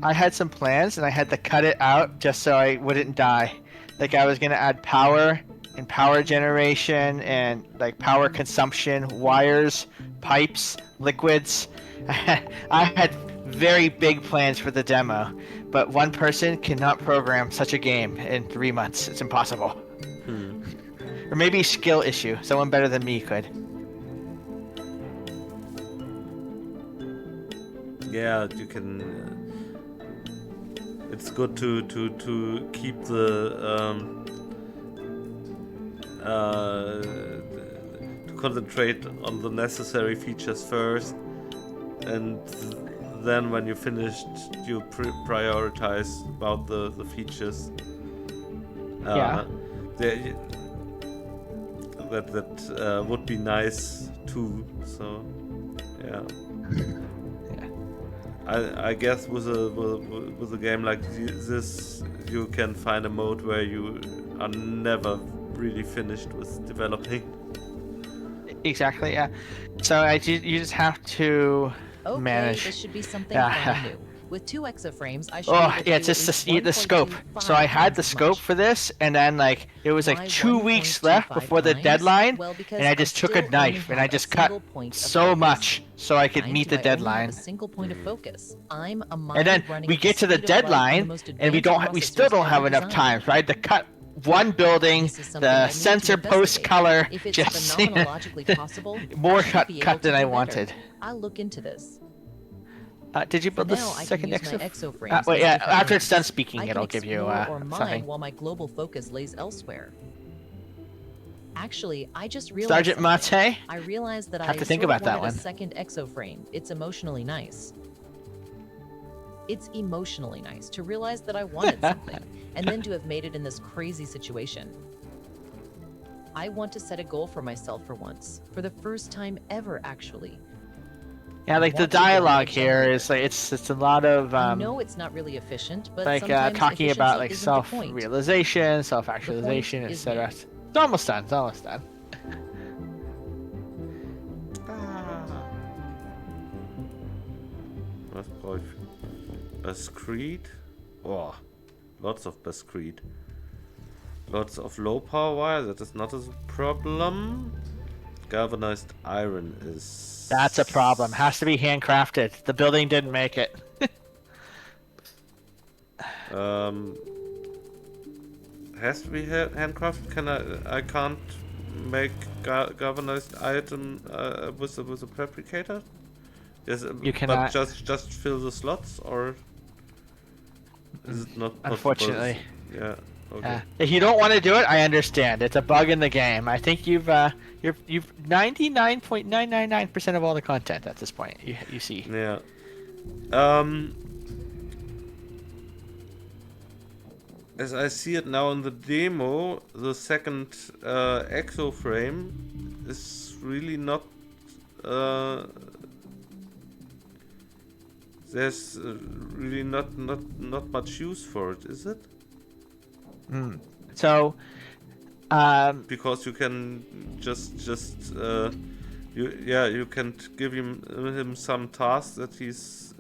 I had some plans, and I had to cut it out just so I wouldn't die. Like I was gonna add power and power generation and like power consumption, wires, pipes, liquids. I had very big plans for the demo, but one person cannot program such a game in 3 months. It's impossible. Or maybe skill issue. Someone better than me could. Yeah, you can. It's good to keep the to concentrate on the necessary features first, and then when you finished, you prioritize about the features. Yeah. That would be nice too. So, yeah. I guess with a game like this, you can find a mode where you are never really finished with developing. Exactly. Yeah. So you just have to Okay, manage. this should be something Yeah. brand new. With 2 exoframes, I should Oh be able to yeah, do it's just at least the scope. So I had the 1.25 scope times for this, and then like it was like Why 2 weeks left 1.25 before the times? deadline, Well, because and I I just took still a only knife and I have a just cut single point of so focus. much so I could Why meet do the I only have deadline. a single point of focus? I'm a mind And then running we at get to the speed of light on the deadline, most and we advanced still processors don't have ever enough designed. time, right? To cut one building, This is something I the need to sensor post investigate. color, If it's just phenomenologically possible, more I should cut be able to than I do better. wanted. I'll look into this. Did you For build the now, I can second use my exo? exoframes Wait, as yeah, different after it's done links. speaking, I can it'll give you explore or mine something. while my global focus lays elsewhere. Actually, I just realized Sergeant something. Mate? I realized that Have I to think sort of about that wanted one. a second exoframe. It's emotionally nice. It's emotionally nice to realize that I wanted something and then to have made it in this crazy situation. I want to set a goal for myself for once, for the first time ever, actually. Yeah, like the Want to build a dialogue here generator. is like it's a lot of I know it's not really efficient, but like sometimes talking about like efficiency isn't the point. self-realization, The self-actualization, point is etc. me. It's almost done. It's almost done. Was brauche ich? Biscuit? Oh, lots of biscuit. Lots of low power wire, that is not a problem. Galvanized iron is... That's a problem. Has to be handcrafted. The building didn't make it. Has to be handcrafted. I can't make galvanized item with a fabricator. Yes, You cannot. but just fill the slots, or is it not possible? Unfortunately. Yeah. Okay. If you don't want to do it, I understand. It's a bug in the game. I think you've 99.999% of all the content at this point. You see. Yeah. As I see it now in the demo, the second exo frame is really not. There's really not much use for it, is it? So, Because you can you can give him some tasks that he's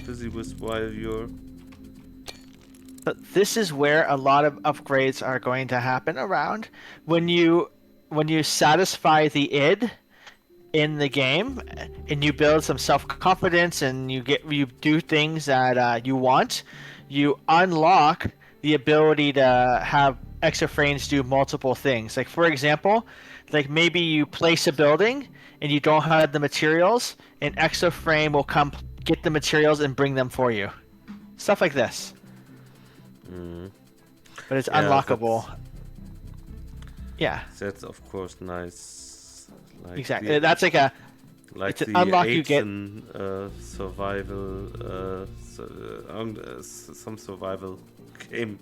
busy with while you're. but this is where a lot of upgrades are going to happen around when you satisfy the id in the game and you build some self-confidence and you do things that you want. You unlock the ability to have exoframes do multiple things. Like for example, like maybe you place a building and you don't have the materials, an exoframe will come get the materials and bring them for you. Stuff like this. But it's unlockable. Yeah. That's of course nice. Like Exactly. That's like a like it's an the unlock you get. survival, some survival game.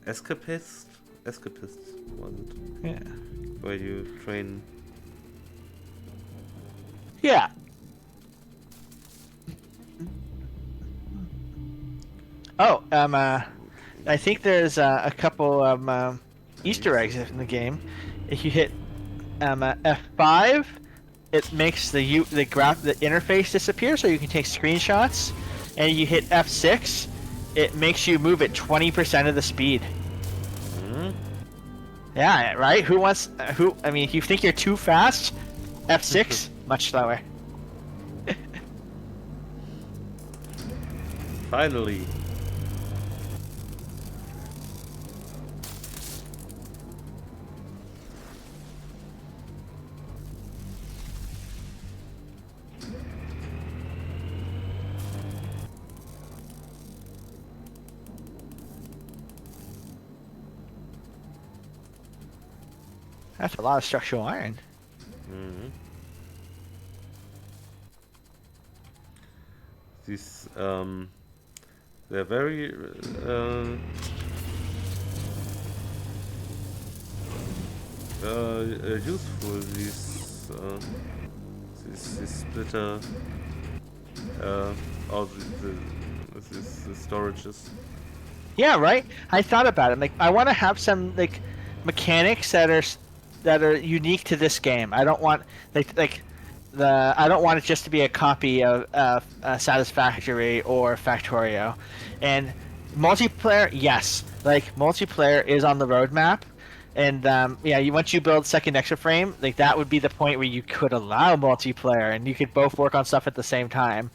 Escapist was it? Yeah. Where you train. Yeah. Oh, I think there's a couple of Easter eggs in the game. If you hit F5, it makes the interface disappear, so you can take screenshots. And you hit F6, it makes you move at 20% of the speed. Yeah, right. Who wants? I mean, if you think you're too fast, F6, much slower. Finally. That's a lot of structural iron. These they're very useful. These splitter all the storages. Yeah, right. I thought about it. Like, I want to have some like mechanics that are unique to this game. I don't want I don't want it just to be a copy of Satisfactory or Factorio. And multiplayer, yes, like multiplayer is on the roadmap. And once you build second exoframe, like that would be the point where you could allow multiplayer and you could both work on stuff at the same time.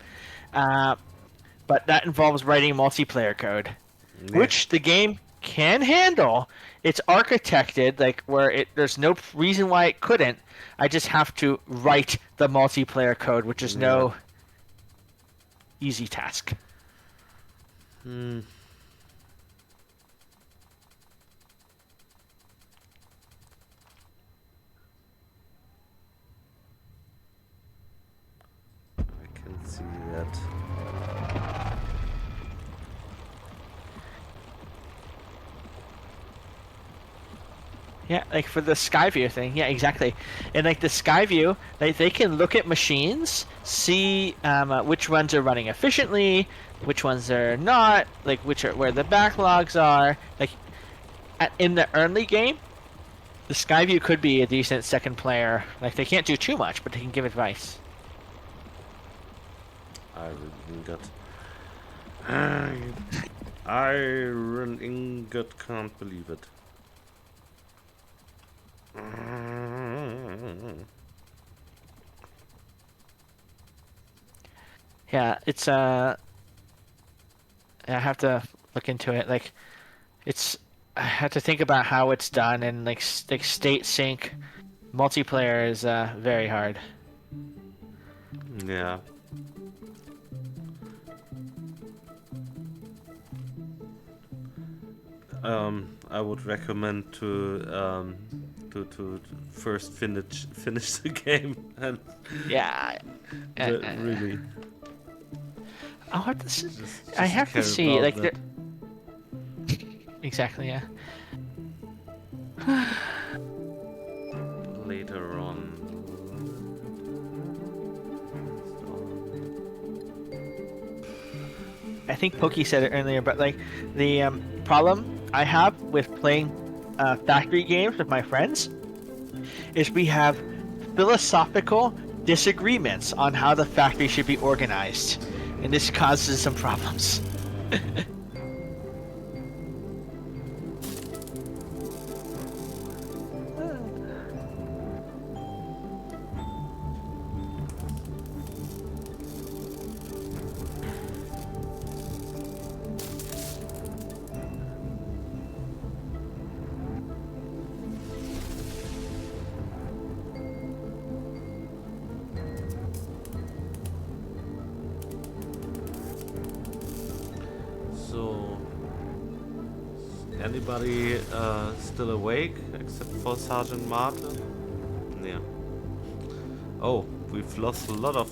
But that involves writing multiplayer code, which the game can handle. It's architected like where there's no reason why it couldn't. I just have to write the multiplayer code, which is no easy task. I can see that. Yeah, like for the Skyview thing. Yeah, exactly. And like the Skyview, they can look at machines, see which ones are running efficiently, which ones are not, like which are where the backlogs are. Like in the early game, the Skyview could be a decent second player. Like they can't do too much, but they can give advice. Iron ingot. Iron ingot, can't believe it. Yeah, it's I have to look into it. Like it's I have to think about how it's done, and like like state sync multiplayer is very hard. Yeah. I would recommend to first finish the game and Yeah. really I'll have to see. just I have to care see. about Like that. exactly. Yeah. Later on. I think Poki said it earlier, but like the problem I have with playing factory games with my friends is we have philosophical disagreements on how the factory should be organized, and this causes some problems. So, anybody still awake except for Sergeant Martin? Yeah. Oh, we've lost a lot of.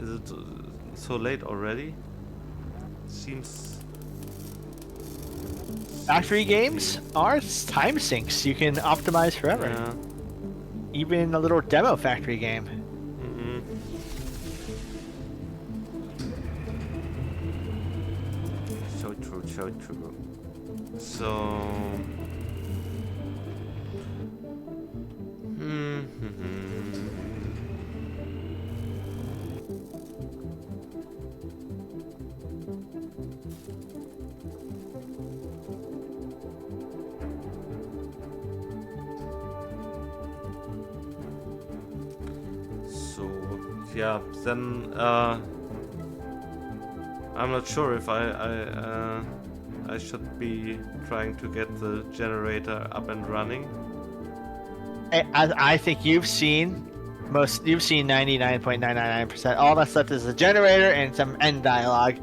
Is it so late already? Seems. Factory seems to games be. are time sinks. You can optimize forever. Yeah. Even a little demo factory game. Mm-hmm. So true, so true. So. So yeah, then I'm not sure if I should be trying to get the generator up and running. I think you've seen 99.999%. All that's left is a generator and some end dialogue.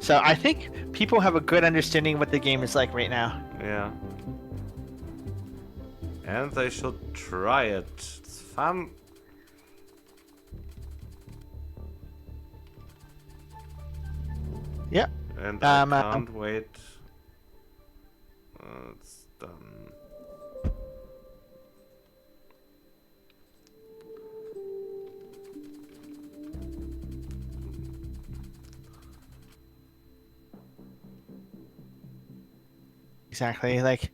So I think people have a good understanding what the game is like right now. Yeah. And they should try it. It's fun. Yep. And I Um, can't wait. It's done. Exactly. Like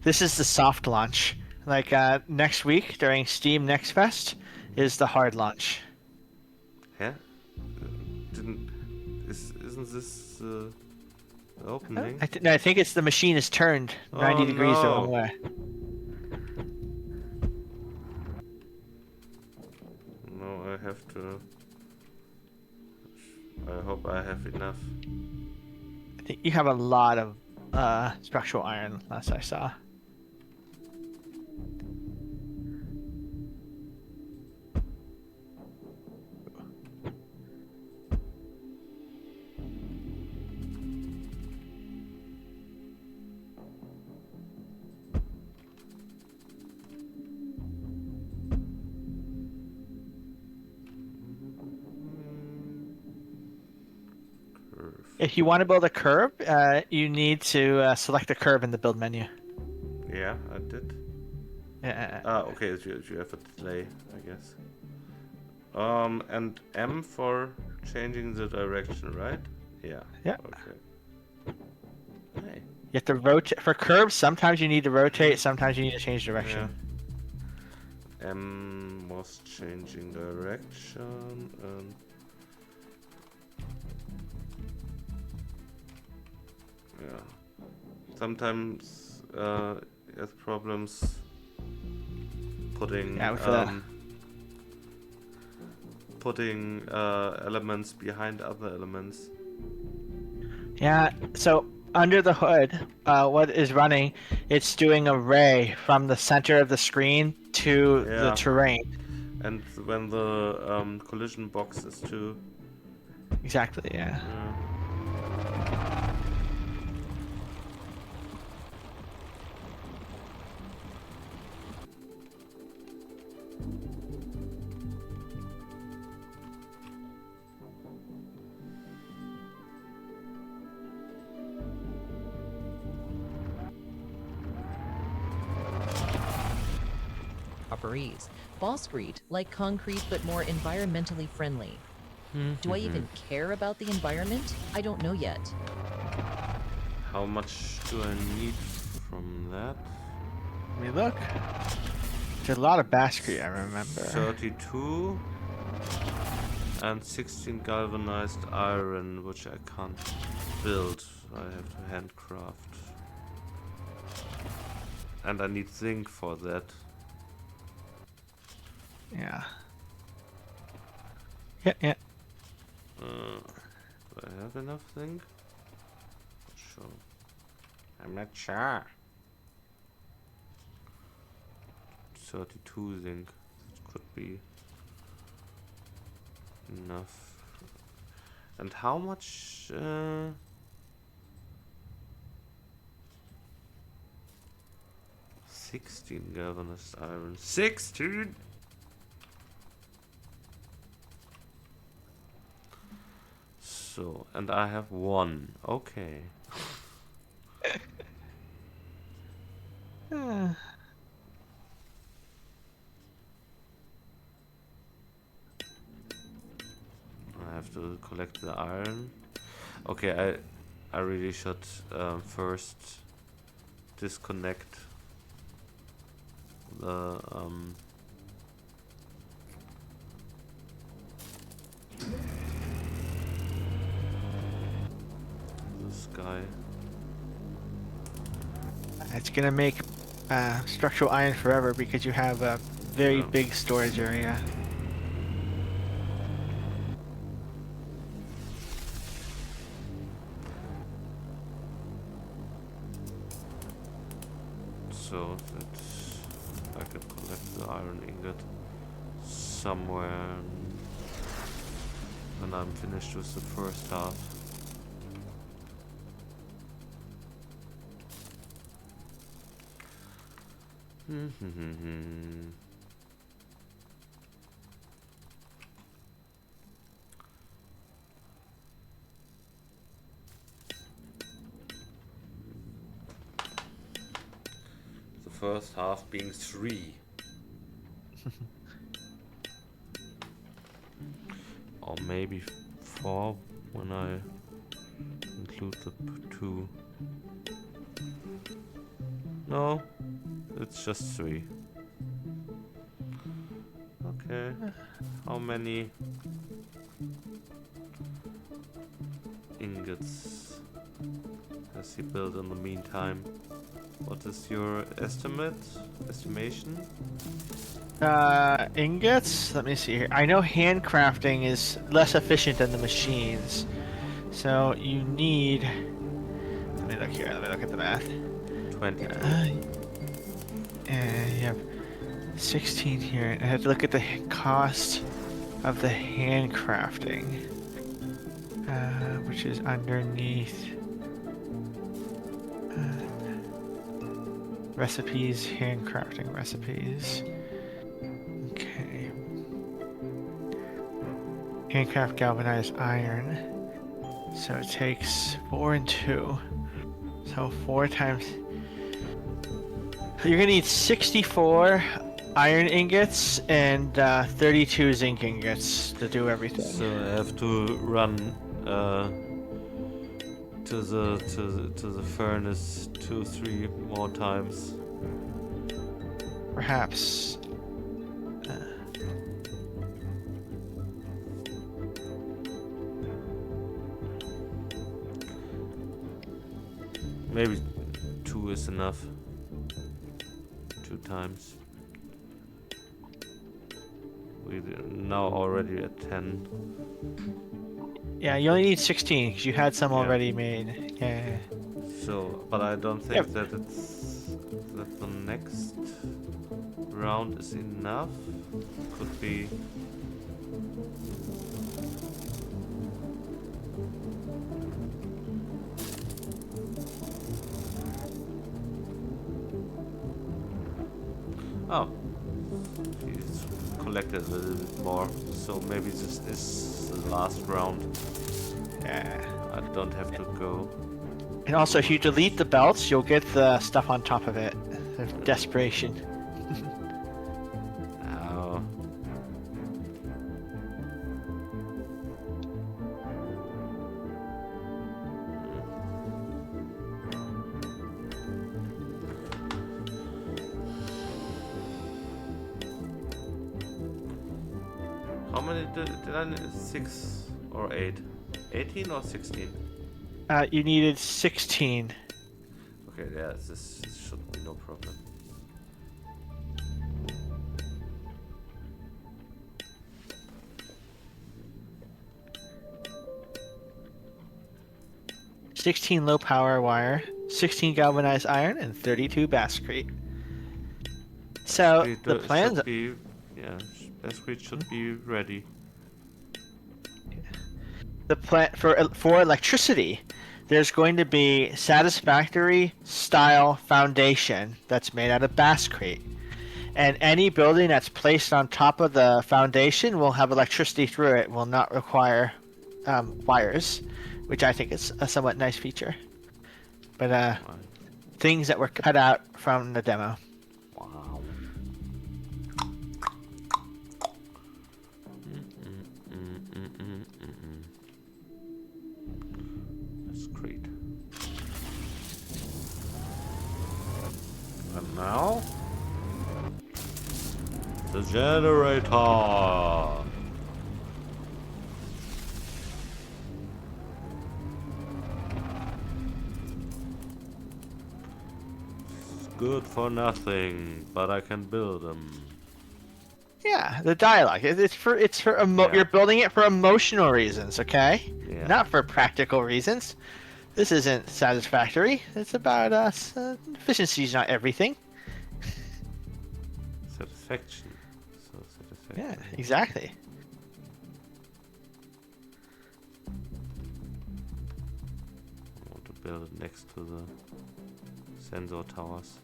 this is the soft launch. Like next week during Steam Next Fest is the hard launch. Yeah? Isn't this the opening? No, I think it's the machine is turned 90 degrees the wrong no. way. No, I have to. I hope I have enough. I think you have a lot of structural iron, last I saw. If you want to build a curb, you need to select the curb in the build menu. Yeah, I did. Yeah. Okay, you have a delay, I guess. And M for changing the direction, right? Yeah. Yeah. Okay. Hey. You have to rotate for curbs. Sometimes you need to rotate. Sometimes you need to change direction. Yeah. M was changing direction and yeah. Sometimes it has problems putting putting elements behind other elements. Yeah. So under the hood, what is running? It's doing a ray from the center of the screen to the Yeah. terrain. And when the collision box is too. Exactly. Yeah. Properties. Bosscrete, like concrete but more environmentally friendly. Do I even care about the environment? I don't know yet. How much do I need from that? Let me look. There's a lot of Bascrete, I remember. 32 and 16 galvanized iron, which I can't build. I have to handcraft. And I need zinc for that. Yeah. Yeah. Do I have enough zinc? Not sure. I'm not sure. 32 zinc. It could be enough. And how much? 16 galvanized iron. 16. So, and I have 1. Okay. I have to collect the iron. Okay, I really should first disconnect the this guy. It's gonna make structural iron forever because you have a very Yeah. big storage area. So that I can collect the iron ingot somewhere when I'm finished with the first half. The first half being 3. Or maybe 4 when I include the 2. No, it's just 3. Okay. How many ingots has he built in the meantime? What is your estimation? Ingots? Let me see here. I know handcrafting is less efficient than the machines. So you need... Let me look here. Let me look at the math. 22. And you have 16 here. I have to look at the cost of the handcrafting, which is underneath recipes, handcrafting recipes. Okay. Handcraft galvanized iron. So it takes 4 and 2. So 4 times. You're gonna need 64 iron ingots and 32 zinc ingots to do everything. So I have to run to the furnace 2-3 more times. Perhaps. Maybe 2 is enough. 2 times. We're now already at 10. Yeah, you only need 16 because you had some Yeah. already made. Yeah. So, but I don't think Yep. that the next round is enough. Could be. Oh, he's collected a little bit more, so maybe this is the last round. Yeah. I don't have to go. And also, if you delete the belts, you'll get the stuff on top of it. Of desperation. Oh. How many did I need? 6 or 8? 18 or 16? You needed 16. Okay, yeah, this should be no problem. $16 low power wire, 16 galvanized iron, and 32 basscrete. So the plans. Should be, yeah, Basket should be ready. The plan for electricity, there's going to be satisfactory style foundation that's made out of basscrete, and any building that's placed on top of the foundation will have electricity through it. Will not require wires, which I think is a somewhat nice feature. But Right. things that were cut out from the demo. Wow. That's great. And now the generator. Good for nothing, but I can build them. Yeah, the dialogue. It's for Yeah. You're building it for emotional reasons, okay? Yeah. Not for practical reasons. This isn't satisfactory. It's about us. Efficiency is not everything. Satisfaction. So satisfaction. Yeah, exactly. I want to build it next to the sensor towers.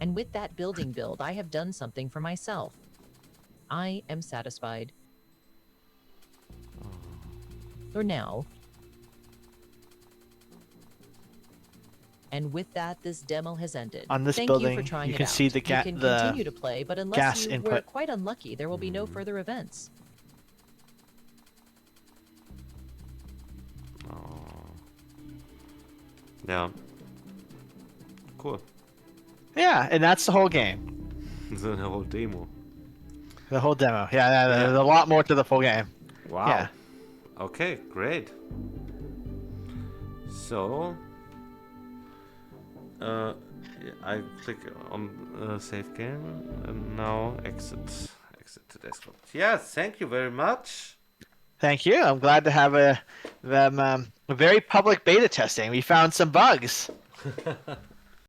And with that building build, I have done something for myself. I am satisfied. For now. And with that, this demo has ended. On this Thank building, you for trying you it can out. see the You can continue to play, but unless gas you were input. quite unlucky, there will be no further events. Oh. Yeah. Cool. Yeah, and that's the whole game. The whole demo. The whole demo. Yeah, Yeah. there's a lot more to the full game. Wow. Yeah. Okay, great. So, I click on save game and now exit to desktop. Yeah, thank you very much. Thank you. I'm glad to have a very public beta testing. We found some bugs.